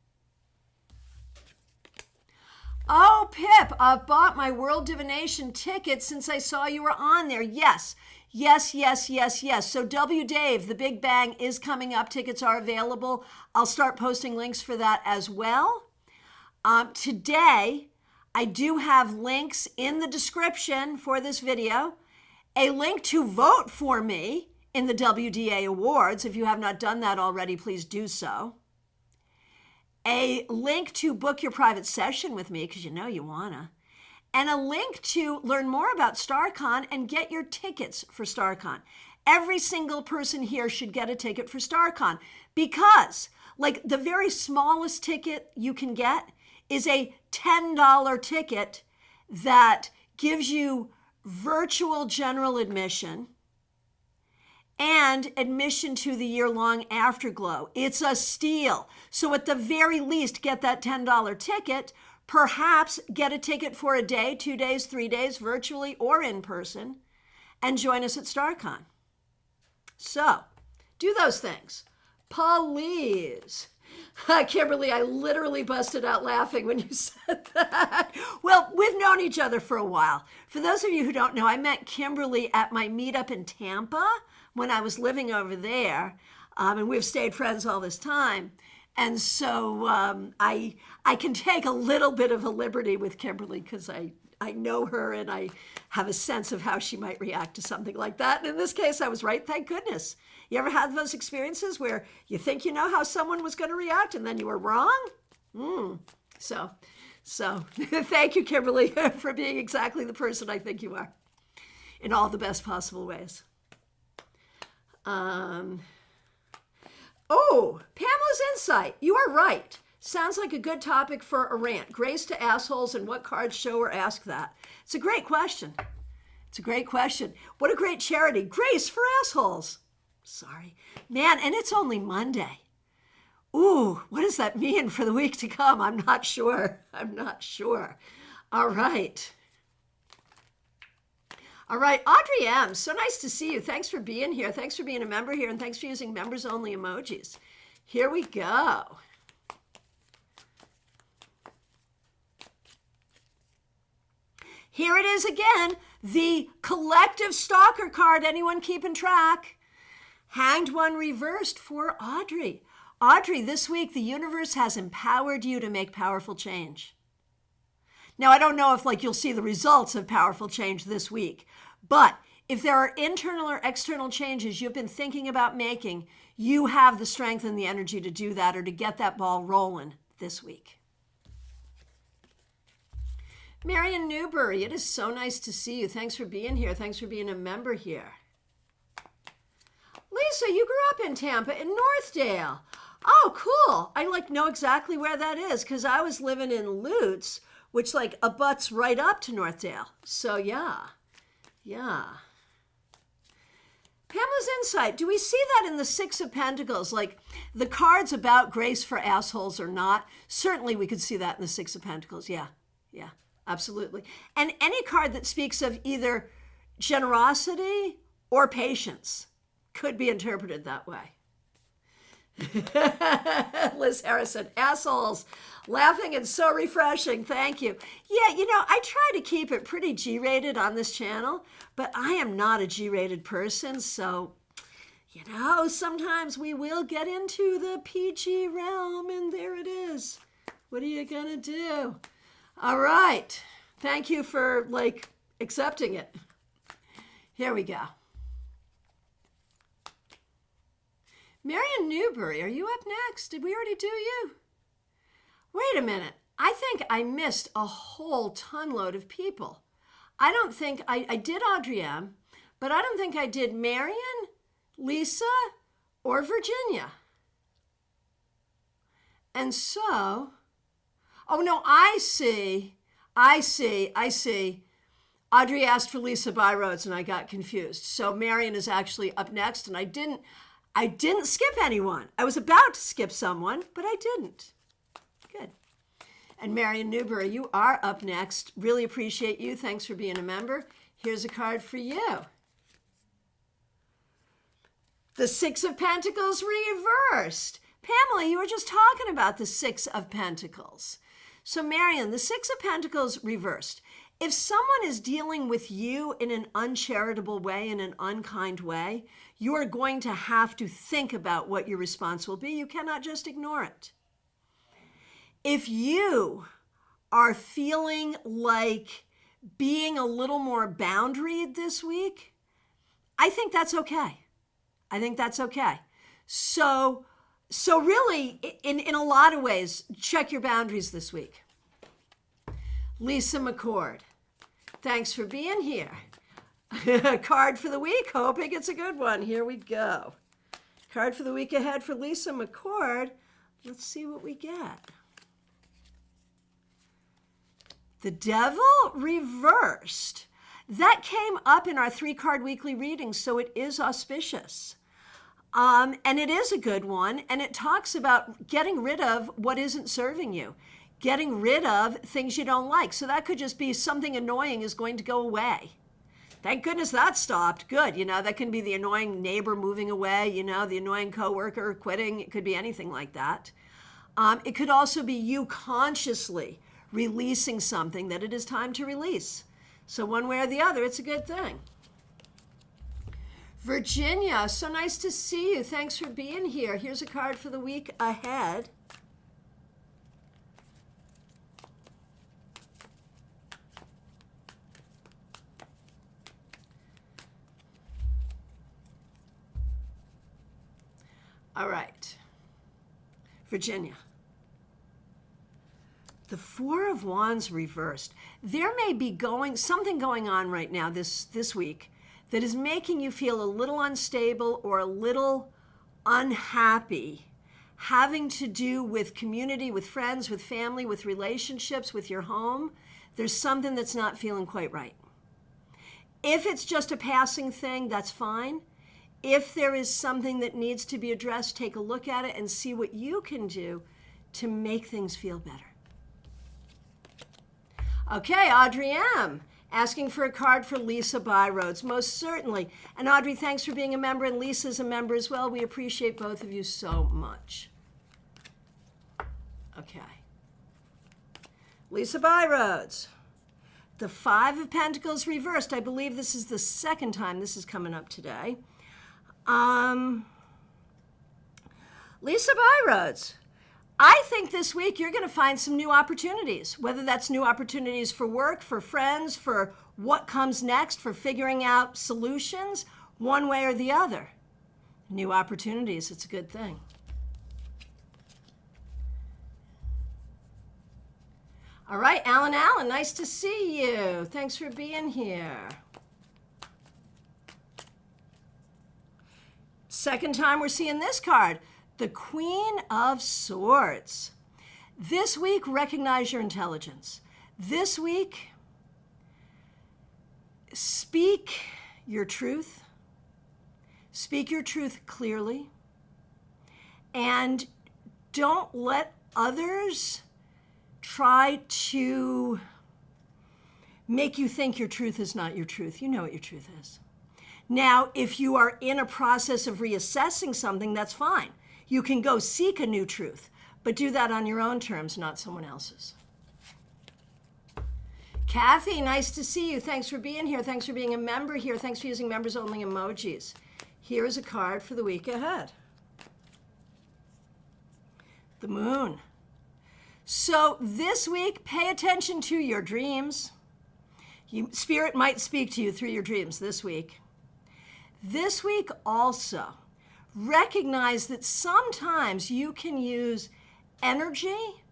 Oh, Pip, I've bought my World Divination ticket since I saw you were on there. Yes. So W. Dave, the Big Bang is coming up. Tickets are available. I'll start posting links for that as well. Today, I do have links in the description for this video. A link to vote for me in the WDA Awards. If you have not done that already, please do so. A link to book your private session with me, because you know you wanna, and a link to learn more about StarCon and get your tickets for StarCon. Every single person here should get a ticket for StarCon because, like, the very smallest ticket you can get is a $10 ticket that gives you virtual general admission and admission to the year-long Afterglow. It's a steal. So at the very least, get that $10 ticket, perhaps get a ticket for a day, 2 days, 3 days, virtually or in person, and join us at StarCon. So, do those things. Please. Kimberly, I literally busted out laughing when you said that. Well, we've known each other for a while. For those of you who don't know, I met Kimberly at my meetup in Tampa when I was living over there, and we've stayed friends all this time. And so I can take a little bit of a liberty with Kimberly because I know her and I have a sense of how she might react to something like that. And in this case, I was right, thank goodness. You ever had those experiences where you think you know how someone was going to react and then you were wrong? So thank you, Kimberly, for being exactly the person I think you are in all the best possible ways. Oh, Pamela's Insight. You are right. Sounds like a good topic for a rant. Grace to assholes, and what cards show or ask that? It's a great question. It's a great question. What a great charity. Grace for assholes. Sorry. Man, and it's only Monday. Ooh, what does that mean for the week to come? I'm not sure. I'm not sure. All right. All right, Audrey M., so nice to see you. Thanks for being here. Thanks for being a member here, and thanks for using members-only emojis. Here we go. Here it is again, the collective stalker card. Anyone keeping track? Hanged One reversed for Audrey. Audrey, this week, the universe has empowered you to make powerful change. Now, I don't know if you'll see the results of powerful change this week, but if there are internal or external changes you've been thinking about making, you have the strength and the energy to do that or to get that ball rolling this week. Marion Newbury, it is so nice to see you. Thanks for being here. Thanks for being a member here. Lisa, you grew up in Tampa, in Northdale. Oh, cool. I know exactly where that is because I was living in Lutz, which abuts right up to Northdale. So yeah. Pamela's insight. Do we see that in the Six of Pentacles? The cards about grace for assholes or not? Certainly we could see that in the Six of Pentacles. Yeah, absolutely. And any card that speaks of either generosity or patience could be interpreted that way. Liz Harrison, assholes, laughing and so refreshing. Thank you. Yeah, I try to keep it pretty G-rated on this channel, but I am not a G-rated person, so, sometimes we will get into the PG realm, and there it is. What are you gonna do? All right. Thank you for, accepting it. Here we go. Marion Newbury, are you up next? Did we already do you? Wait a minute. I think I missed a whole ton load of people. I don't think I did Audrey M., but I don't think I did Marion, Lisa, or Virginia. And so, oh no, I see. Audrey asked for Lisa Byroads and I got confused. So Marion is actually up next, and I didn't skip anyone. I was about to skip someone, but I didn't. Good. And Marion Newbury, you are up next. Really appreciate you. Thanks for being a member. Here's a card for you. The Six of Pentacles reversed. Pamela, you were just talking about the Six of Pentacles. So Marion, the Six of Pentacles reversed. If someone is dealing with you in an uncharitable way, in an unkind way, you are going to have to think about what your response will be. You cannot just ignore it. If you are feeling like being a little more boundaried this week, I think that's okay. So really, in a lot of ways, check your boundaries this week. Lisa McCord, thanks for being here. Card for the week, hoping it's a good one. Here we go. Card for the week ahead for Lisa McCord. Let's see what we get. The Devil reversed. That came up in our 3-card weekly reading, so it is auspicious. And it is a good one, and it talks about getting rid of what isn't serving you. Getting rid of things you don't like. So that could just be something annoying is going to go away. Thank goodness that stopped. Good. That can be the annoying neighbor moving away, the annoying coworker quitting. It could be anything like that. It could also be you consciously releasing something that it is time to release. So one way or the other, it's a good thing. Virginia, so nice to see you. Thanks for being here. Here's a card for the week ahead. All right, Virginia. The Four of Wands reversed. There may be something going on right now this week that is making you feel a little unstable or a little unhappy having to do with community, with friends, with family, with relationships, with your home, there's something that's not feeling quite right. If it's just a passing thing, that's fine. If there is something that needs to be addressed, take a look at it and see what you can do to make things feel better. Okay, Audrey M. asking for a card for Lisa Byroads. Most certainly. And Audrey, thanks for being a member, and Lisa's a member as well. We appreciate both of you so much. Okay. Lisa Byroads. The Five of Pentacles reversed. I believe this is the second time this is coming up today. Lisa Byroads. I think this week you're going to find some new opportunities, whether that's new opportunities for work, for friends, for what comes next, for figuring out solutions, one way or the other. New opportunities, it's a good thing. All right, Allen, nice to see you. Thanks for being here. Second time we're seeing this card. The Queen of Swords. This week, recognize your intelligence. This week, speak your truth. Speak your truth clearly. And don't let others try to make you think your truth is not your truth. You know what your truth is. Now, if you are in a process of reassessing something, that's fine. You can go seek a new truth, but do that on your own terms, not someone else's. Kathy, nice to see you. Thanks for being here. Thanks for being a member here. Thanks for using members-only emojis. Here is a card for the week ahead. The Moon. So this week, pay attention to your dreams. Spirit might speak to you through your dreams this week. This week also, recognize that sometimes you can use energy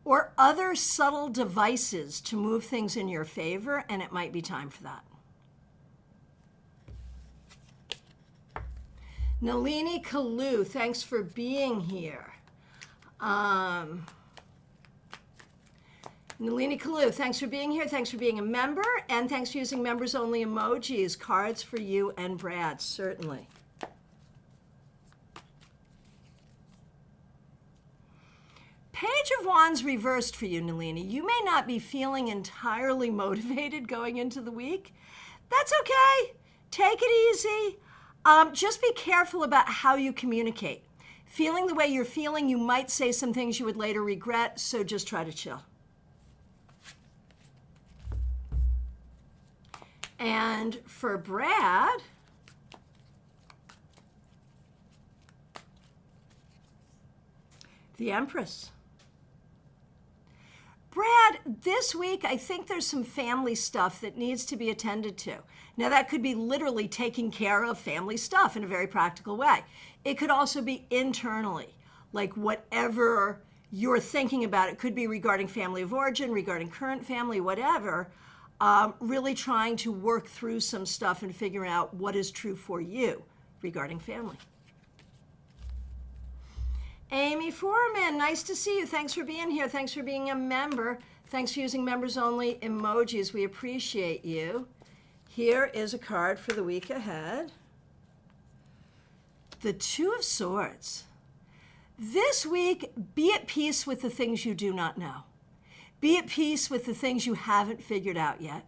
or other subtle devices to move things in your favor, and it might be time for that. Nalini Kalu, thanks for being here. Nalini Kalu, thanks for being here. Thanks for being a member, and thanks for using members-only emojis. Cards for you and Brad, certainly. Page of Wands reversed for you, Nalini. You may not be feeling entirely motivated going into the week. That's okay. Take it easy. Just be careful about how you communicate. Feeling the way you're feeling, you might say some things you would later regret, so just try to chill. And for Brad, the Empress. Brad, this week, I think there's some family stuff that needs to be attended to. Now, that could be literally taking care of family stuff in a very practical way. It could also be internally, like whatever you're thinking about. It could be regarding family of origin, regarding current family, whatever. Really trying to work through some stuff and figure out what is true for you regarding family. Amy Foreman, nice to see you. Thanks for being here. Thanks for being a member. Thanks for using members-only emojis. We appreciate you. Here is a card for the week ahead. The Two of Swords. This week, be at peace with the things you do not know. Be at peace with the things you haven't figured out yet.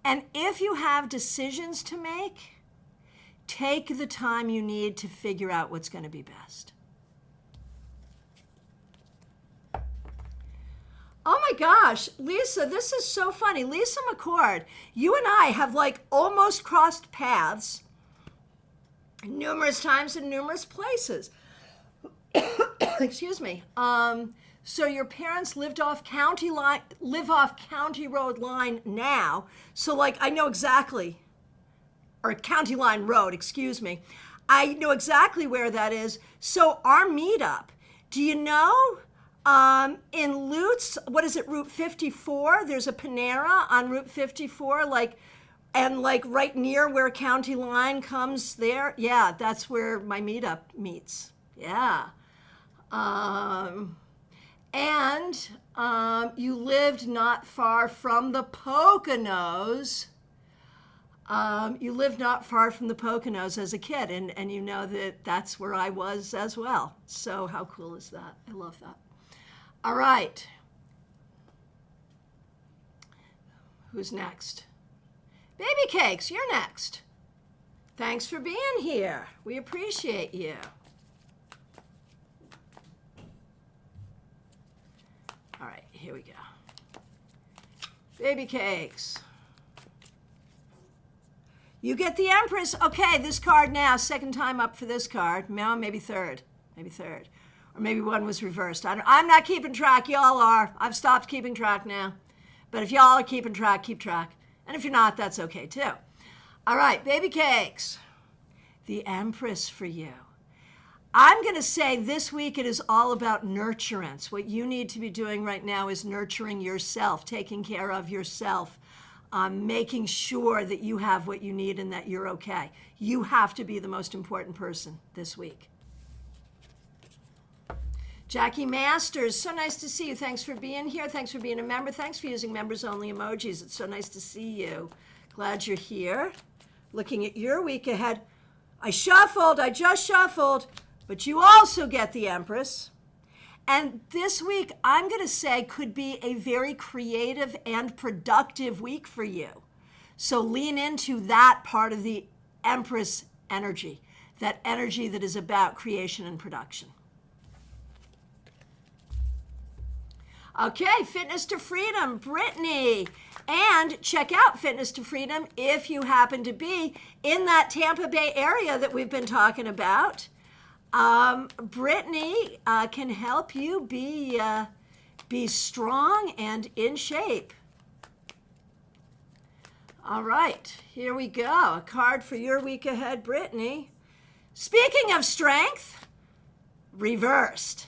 And if you have decisions to make, take the time you need to figure out what's going to be best. Oh my gosh, Lisa, this is so funny. Lisa McCord, you and I have like almost crossed paths numerous times in numerous places. Excuse me. So your parents live off county road line now. So like I know exactly, or county line road, excuse me. I know exactly where that is. So our meetup, do you know? In Lutz, what is it, Route 54? There's a Panera on Route 54, and right near where county line comes there. Yeah, that's where my meetup meets. Yeah. Um, and you lived not far from the Poconos. You lived not far from the Poconos as a kid, and you know that that's where I was as well. So how cool is that? I love that. All right. Who's next? Baby Cakes, you're next. Thanks for being here. We appreciate you. All right, here we go. Baby Cakes. You get the Empress. Okay, this card now, second time up for this card. Now maybe third. Maybe third. Or maybe one was reversed. I'm not keeping track. Y'all are. I've stopped keeping track now. But if y'all are keeping track, keep track. And if you're not, that's okay too. All right, Baby Cakes. The Empress for you. I'm going to say this week it is all about nurturance. What you need to be doing right now is nurturing yourself, taking care of yourself, making sure that you have what you need and that you're okay. You have to be the most important person this week. Jackie Masters, so nice to see you. Thanks for being here. Thanks for being a member. Thanks for using members-only emojis. It's so nice to see you. Glad you're here. Looking at your week ahead. I just shuffled, but you also get the Empress. And this week, I'm going to say, could be a very creative and productive week for you. So lean into that part of the Empress energy, that energy that is about creation and production. Okay, Fitness to Freedom, Brittany. And check out Fitness to Freedom if you happen to be in that Tampa Bay area that we've been talking about. Brittany can help you be strong and in shape. All right, here we go. A card for your week ahead, Brittany. Speaking of strength, reversed.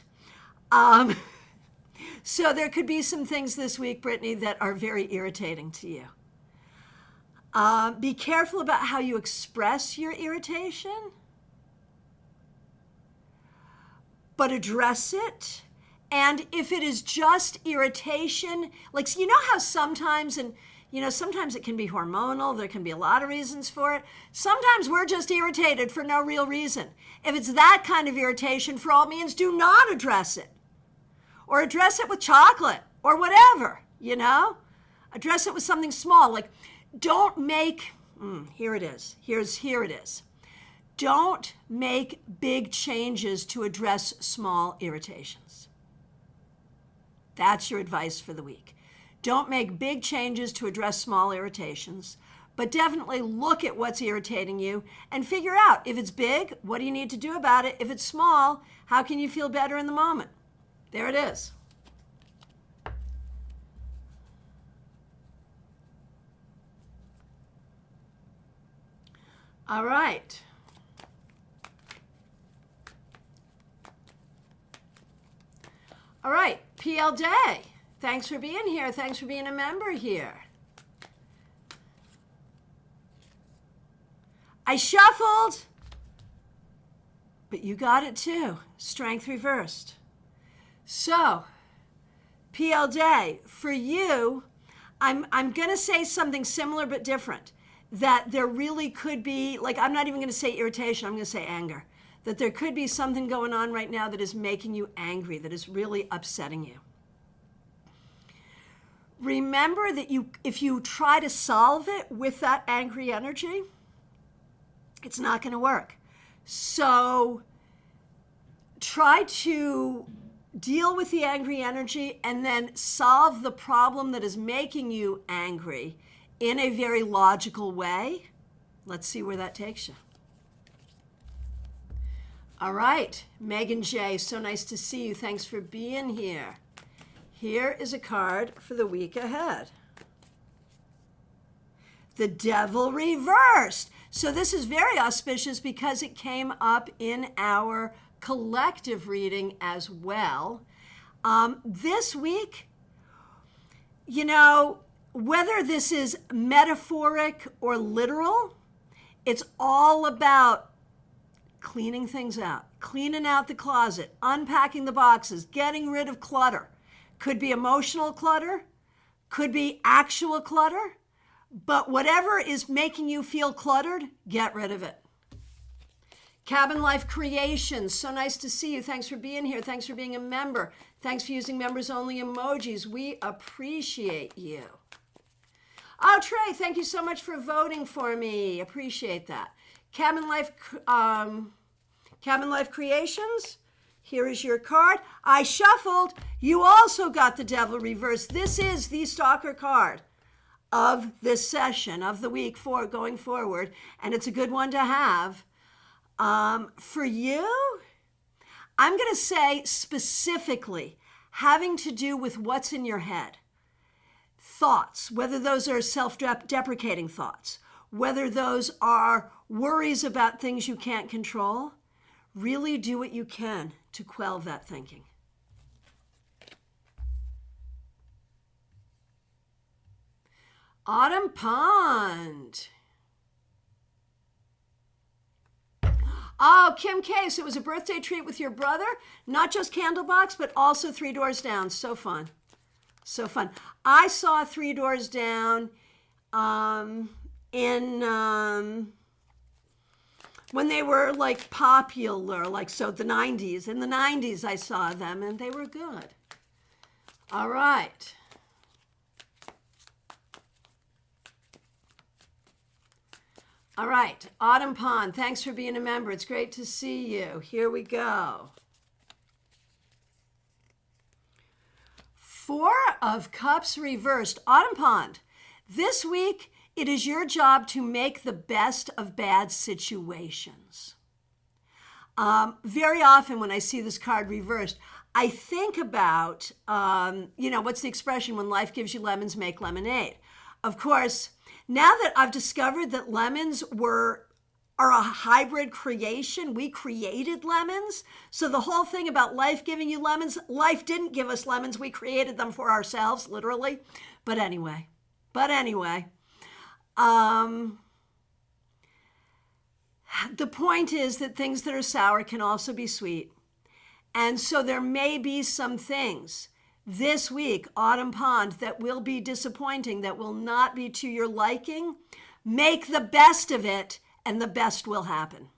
So there could be some things this week, Brittany, that are very irritating to you. Be careful about how you express your irritation, but address it. And if it is just irritation, like, you know how sometimes, and sometimes it can be hormonal, there can be a lot of reasons for it. Sometimes we're just irritated for no real reason. If it's that kind of irritation, for all means, do not address it. Or address it with chocolate or whatever, Address it with something small. Like, don't make, here it is. Here it is. Don't make big changes to address small irritations. That's your advice for the week. Don't make big changes to address small irritations, but definitely look at what's irritating you and figure out, if it's big, what do you need to do about it? If it's small, how can you feel better in the moment? There it is. All right. All right, PL Day. Thanks for being here. Thanks for being a member here. I shuffled, but you got it too. Strength reversed. So, PL Day, for you, I'm going to say something similar but different. That there really could be, like, I'm not even going to say irritation, I'm going to say anger. That there could be something going on right now that is making you angry, that is really upsetting you. Remember that if you try to solve it with that angry energy, it's not going to work. So try to deal with the angry energy and then solve the problem that is making you angry in a very logical way. Let's see where that takes you. All right, Megan J., so nice to see you. Thanks for being here. Here is a card for the week ahead. The Devil reversed. So this is very auspicious because it came up in our collective reading as well. This week, whether this is metaphoric or literal, it's all about cleaning things out, cleaning out the closet, unpacking the boxes, getting rid of clutter. Could be emotional clutter, could be actual clutter, but whatever is making you feel cluttered, get rid of it. Cabin Life Creations, so nice to see you. Thanks for being here. Thanks for being a member. Thanks for using members only emojis. We appreciate you. Oh, Trey, thank you so much for voting for me. Appreciate that. Cabin Life Creations, here is your card. I shuffled. You also got the Devil Reverse. This is the stalker card of this session, of the week going forward, and it's a good one to have. For you, I'm going to say specifically having to do with what's in your head. Thoughts, whether those are self-deprecating thoughts, whether those are worries about things you can't control, really do what you can to quell that thinking. Autumn Pond. Oh, Kim K, so it was a birthday treat with your brother? Not just Candlebox, but also Three Doors Down. So fun. So fun. I saw Three Doors Down when they were like popular, like so the 90s. In the 90s I saw them and they were good. All right. All right, Autumn Pond, thanks for being a member. It's great to see you. Here we go. Four of Cups reversed. Autumn Pond, this week it is your job to make the best of bad situations. Very often when I see this card reversed, I think about, what's the expression, when life gives you lemons, make lemonade. Of course, now that I've discovered that lemons are a hybrid creation, we created lemons. So the whole thing about life giving you lemons, life didn't give us lemons. We created them for ourselves, literally. But anyway, the point is that things that are sour can also be sweet. And so there may be some things this week, Autumn Pond, that will be disappointing, that will not be to your liking. Make the best of it, and the best will happen.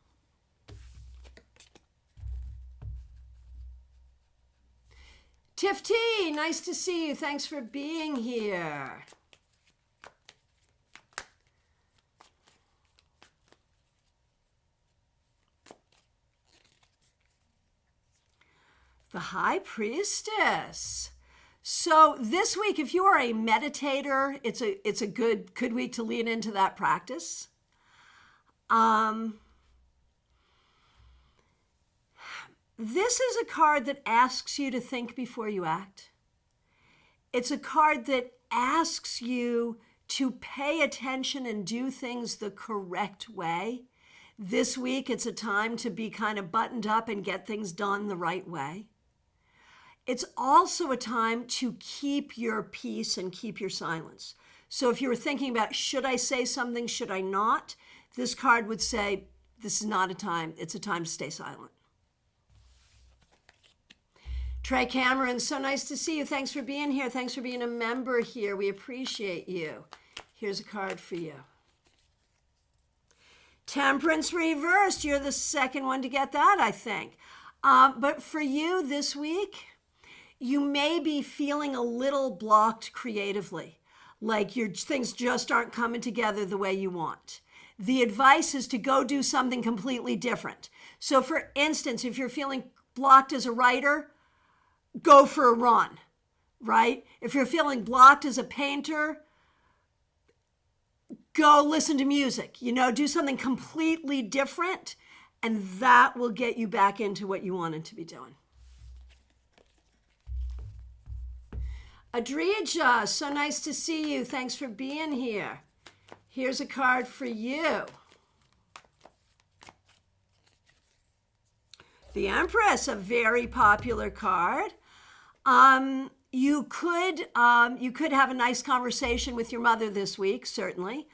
Tiff T, nice to see you. Thanks for being here. The High Priestess. So this week, if you are a meditator, it's a good week to lean into that practice. This is a card that asks you to think before you act. It's a card that asks you to pay attention and do things the correct way. This week, it's a time to be kind of buttoned up and get things done the right way. It's also a time to keep your peace and keep your silence. So if you were thinking about, should I say something, should I not? This card would say, this is not a time, it's a time to stay silent. Trey Cameron, so nice to see you. Thanks for being here. Thanks for being a member here. We appreciate you. Here's a card for you. Temperance reversed. You're the second one to get that, I think. But for you this week, you may be feeling a little blocked creatively, like your things just aren't coming together the way you want. The advice is to go do something completely different. So for instance, if you're feeling blocked as a writer, go for a run, right? If you're feeling blocked as a painter, go listen to music, do something completely different, and that will get you back into what you wanted to be doing. Adrija, so nice to see you. Thanks for being here. Here's a card for you. The Empress, a very popular card. You could have a nice conversation with your mother this week, certainly.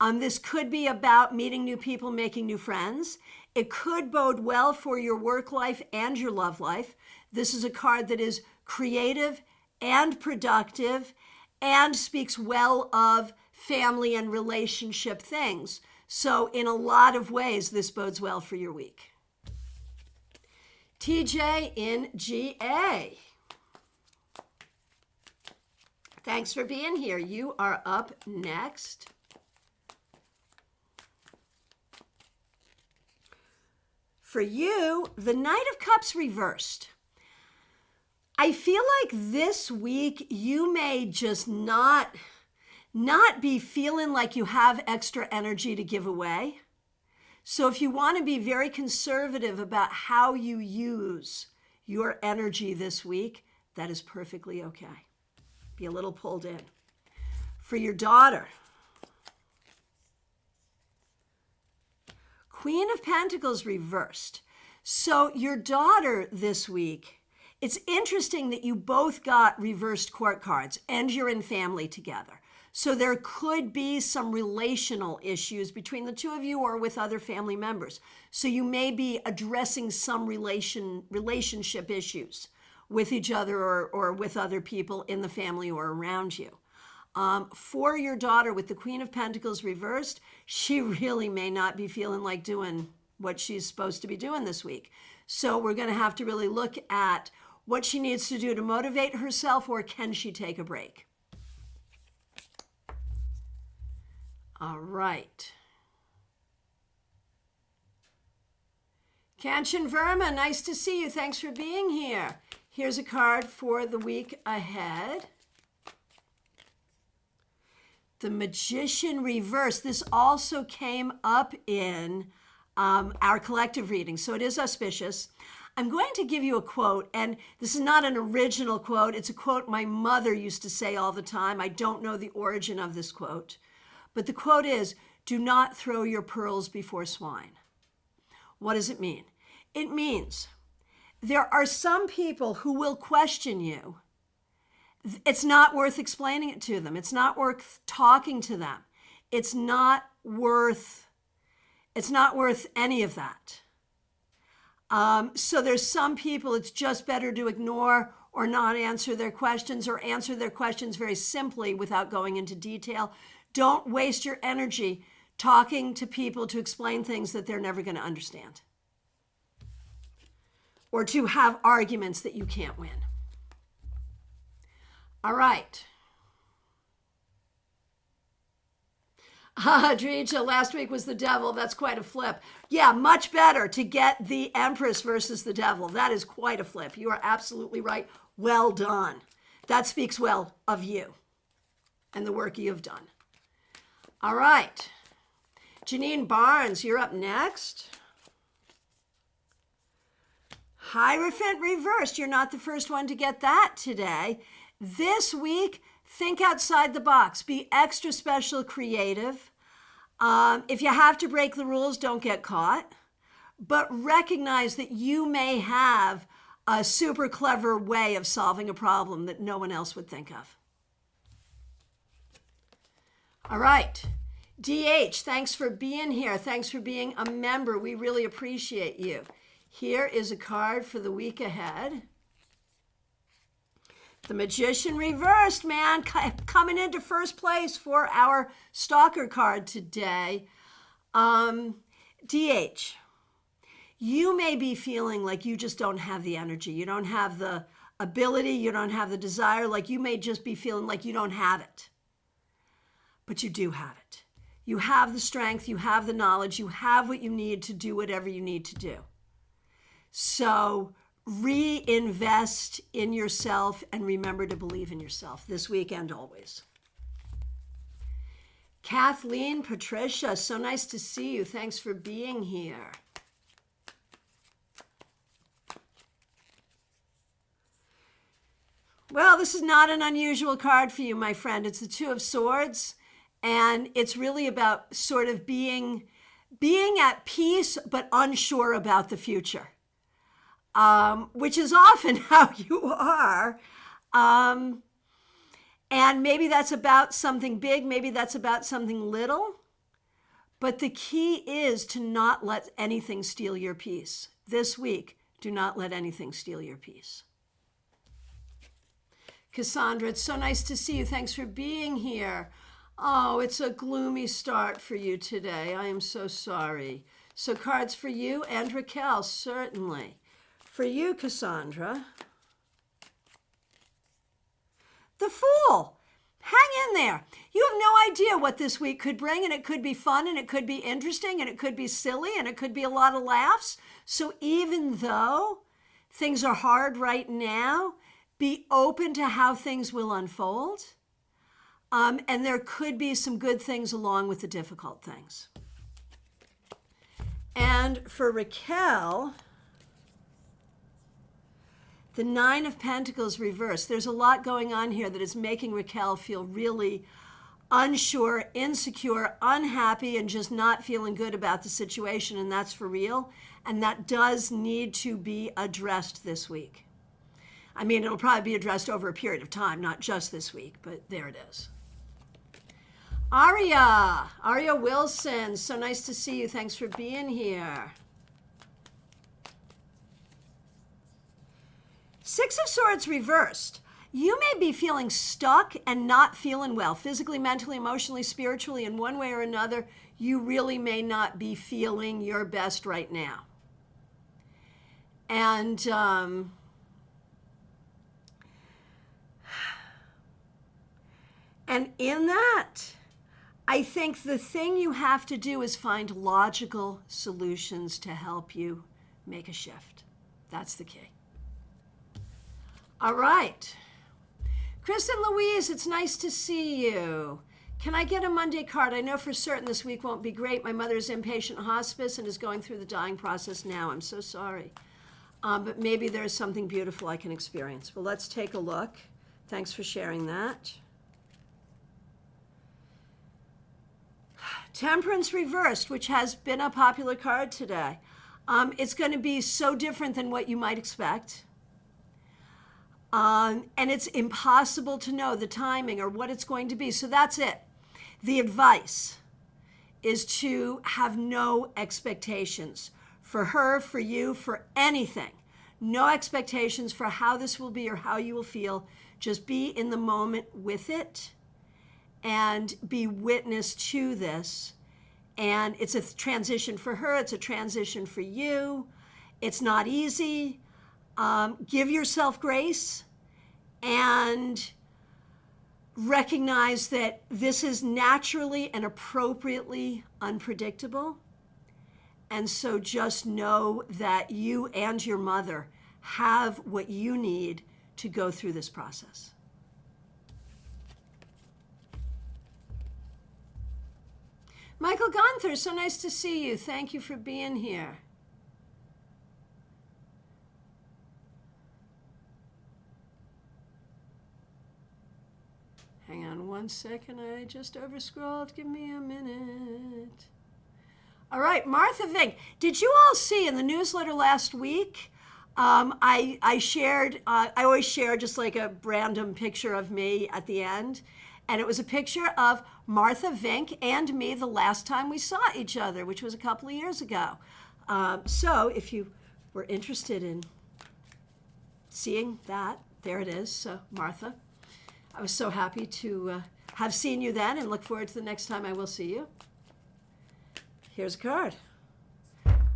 This could be about meeting new people, making new friends. It could bode well for your work life and your love life. This is a card that is creative and productive and speaks well of family and relationship things. So in a lot of ways, this bodes well for your week. TJ in GA. Thanks for being here. You are up next. For you, the Knight of Cups reversed. I feel like this week you may just not be feeling like you have extra energy to give away. So if you want to be very conservative about how you use your energy this week, that is perfectly okay. Be a little pulled in. For your daughter, Queen of Pentacles reversed. So your daughter this week, it's interesting that you both got reversed court cards and you're in family together. So there could be some relational issues between the two of you or with other family members. So you may be addressing some relationship issues with each other or with other people in the family or around you. For your daughter with the Queen of Pentacles reversed, she really may not be feeling like doing what she's supposed to be doing this week. So we're going to have to really look at what she needs to do to motivate herself, or can she take a break? All right. Kanchan Verma, nice to see you. Thanks for being here. Here's a card for the week ahead. The Magician reverse. This also came up in our collective reading, so it is auspicious. I'm going to give you a quote, and this is not an original quote. It's a quote my mother used to say all the time. I don't know the origin of this quote, but the quote is, "Do not throw your pearls before swine." What does it mean? It means there are some people who will question you. It's not worth explaining it to them. It's not worth talking to them. It's not worth any of that. So there's some people it's just better to ignore or not answer their questions, or answer their questions very simply without going into detail. Don't waste your energy talking to people to explain things that they're never going to understand, or to have arguments that you can't win. All right. Adrija, last week was the devil. That's quite a flip. Yeah, much better to get the Empress versus the devil. That is quite a flip. You are absolutely right. Well done. That speaks well of you and the work you have done. All right. Janine Barnes, you're up next. Hierophant reversed. You're not the first one to get that today. This week, think outside the box. Be extra special creative. If you have to break the rules, don't get caught. But recognize that you may have a super clever way of solving a problem that no one else would think of. All right. DH, thanks for being here. Thanks for being a member. We really appreciate you. Here is a card for the week ahead. The Magician reversed, man, coming into first place for our stalker card today. DH, you may be feeling like you just don't have the energy. You don't have the ability. You don't have the desire. Like you may just be feeling like you don't have it. But you do have it. You have the strength. You have the knowledge. You have what you need to do whatever you need to do. So reinvest in yourself and remember to believe in yourself this week and always. Kathleen, Patricia, so nice to see you. Thanks for being here. Well, this is not an unusual card for you, my friend. It's the Two of Swords, and it's really about sort of being at peace but unsure about the future. Which is often how you are. And maybe that's about something big, maybe that's about something little. But the key is to not let anything steal your peace. This week, do not let anything steal your peace. Cassandra, it's so nice to see you. Thanks for being here. Oh, it's a gloomy start for you today. I am so sorry. So cards for you and Raquel, certainly. For you, Cassandra, the Fool. Hang in there. You have no idea what this week could bring, and it could be fun, and it could be interesting, and it could be silly, and it could be a lot of laughs. So even though things are hard right now, be open to how things will unfold. And there could be some good things along with the difficult things. And for Raquel, the Nine of Pentacles reversed. There's a lot going on here that is making Raquel feel really unsure, insecure, unhappy, and just not feeling good about the situation, and that's for real. And that does need to be addressed this week. I mean, it'll probably be addressed over a period of time, not just this week, but there it is. Aria Wilson, so nice to see you. Thanks for being here. Six of Swords reversed. You may be feeling stuck and not feeling well, physically, mentally, emotionally, spiritually, in one way or another. You really may not be feeling your best right now. And in that, I think the thing you have to do is find logical solutions to help you make a shift. That's the key. All right. Kristen Louise, it's nice to see you. Can I get a Monday card? I know for certain this week won't be great. My mother is inpatient hospice and is going through the dying process now. I'm so sorry. But maybe there's something beautiful I can experience. Well, let's take a look. Thanks for sharing that. Temperance reversed, which has been a popular card today. It's going to be so different than what you might expect. And it's impossible to know the timing or what it's going to be. So that's it. The advice is to have no expectations for her, for you, for anything. No expectations for how this will be or how you will feel. Just be in the moment with it and be witness to this. And it's a transition for her. It's a transition for you. It's not easy. Give yourself grace and recognize that this is naturally and appropriately unpredictable. And so just know that you and your mother have what you need to go through this process. Michael Gunther, so nice to see you. Thank you for being here. Hang on one second. I just overscrolled. Give me a minute. All right, Martha Vink. Did you all see in the newsletter last week? I shared, I always share just like a random picture of me at the end. And it was a picture of Martha Vink and me the last time we saw each other, which was a couple of years ago. So if you were interested in seeing that, there it is. So Martha, I was so happy to have seen you then and look forward to the next time I will see you. Here's a card.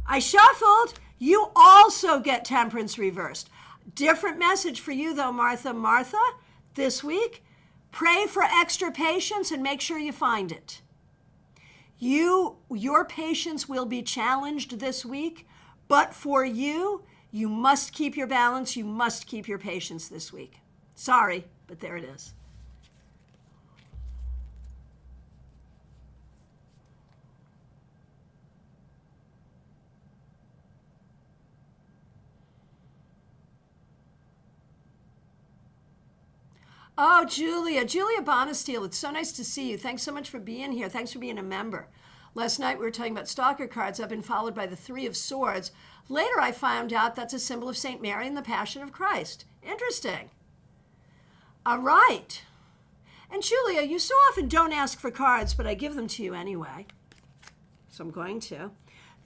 I shuffled. You also get Temperance reversed. Different message for you though, Martha. Martha, this week, pray for extra patience and make sure you find it. Your patience will be challenged this week, but for you, you must keep your balance. You must keep your patience this week. Sorry, but there it is. Oh, Julia Bonesteel, it's so nice to see you. Thanks so much for being here. Thanks for being a member. Last night we were talking about stalker cards. I've been followed by the Three of Swords. Later I found out that's a symbol of St. Mary and the Passion of Christ. Interesting. All right. And Julia, you so often don't ask for cards, but I give them to you anyway. So I'm going to.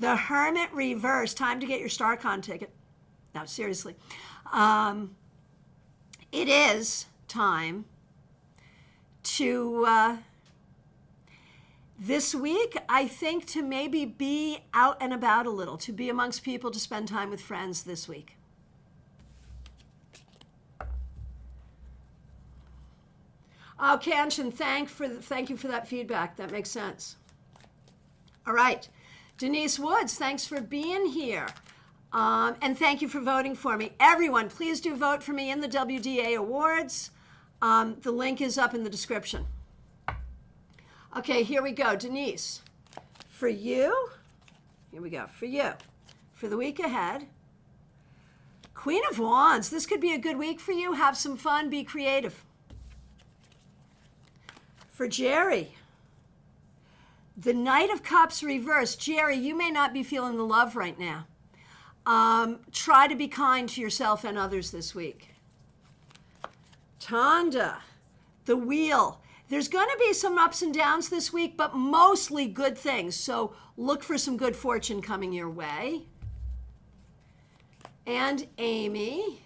The Hermit reverse. Time to get your StarCon ticket. No, seriously. It is time to, this week, I think to maybe be out and about a little, to be amongst people, to spend time with friends this week. Oh, Kanchan, thank you for that feedback. That makes sense. All right. Denise Woods, thanks for being here. And thank you for voting for me. Everyone, please do vote for me in the WDA Awards. The link is up in the description. Okay, here we go. Denise, for you, here we go. For you, for the week ahead, Queen of Wands. This could be a good week for you. Have some fun. Be creative. For Jerry, the Knight of Cups reversed. Jerry, you may not be feeling the love right now. Try to be kind to yourself and others this week. Tanda, the Wheel. There's going to be some ups and downs this week, but mostly good things. So look for some good fortune coming your way. And Amy,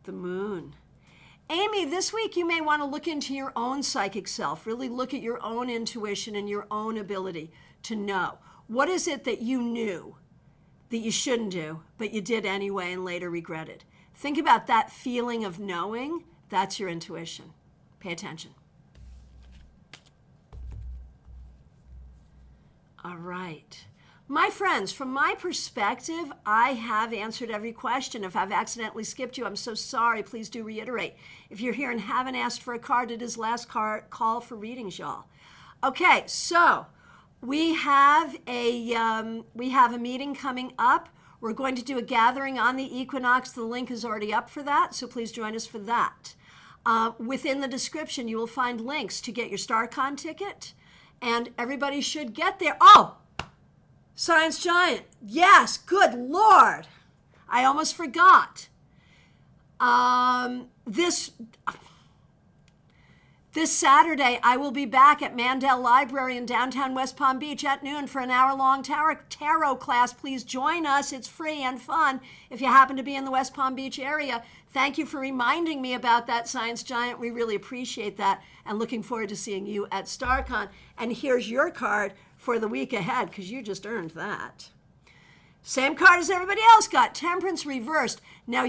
the Moon. Amy, this week you may want to look into your own psychic self, really look at your own intuition and your own ability to know. What is it that you knew that you shouldn't do, but you did anyway and later regretted? Think about that feeling of knowing. That's your intuition. Pay attention. All right. My friends, from my perspective, I have answered every question. If I've accidentally skipped you, I'm so sorry. Please do reiterate. If you're here and haven't asked for a card, it is last call for readings, y'all. Okay, so we have a meeting coming up. We're going to do a gathering on the equinox. The link is already up for that, so please join us for that. Within the description, you will find links to get your StarCon ticket, and everybody should get there. Oh! Science Giant. Yes, good Lord. I almost forgot. This Saturday, I will be back at Mandel Library in downtown West Palm Beach at noon for an hour-long tarot class. Please join us. It's free and fun if you happen to be in the West Palm Beach area. Thank you for reminding me about that, Science Giant. We really appreciate that, and looking forward to seeing you at StarCon. And here's your card for the week ahead, because you just earned that. Same card as everybody else got, Temperance reversed. Now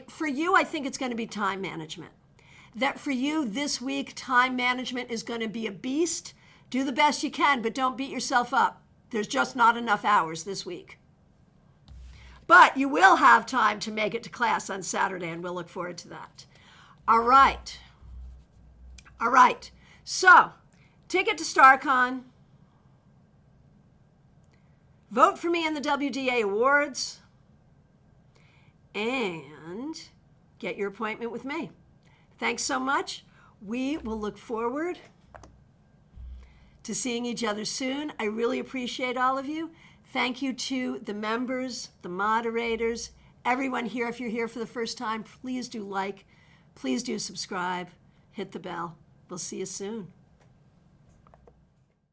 for you, I think it's going to be time management. That for you this week, time management is going to be a beast. Do the best you can, but don't beat yourself up. There's just not enough hours this week. But you will have time to make it to class on Saturday, and we'll look forward to that. All right. All right. So, ticket to StarCon. Vote for me in the WDA Awards. And get your appointment with me. Thanks so much. We will look forward to seeing each other soon. I really appreciate all of you. Thank you to the members, the moderators, everyone here. If you're here for the first time, please do like, please do subscribe, hit the bell. We'll see you soon.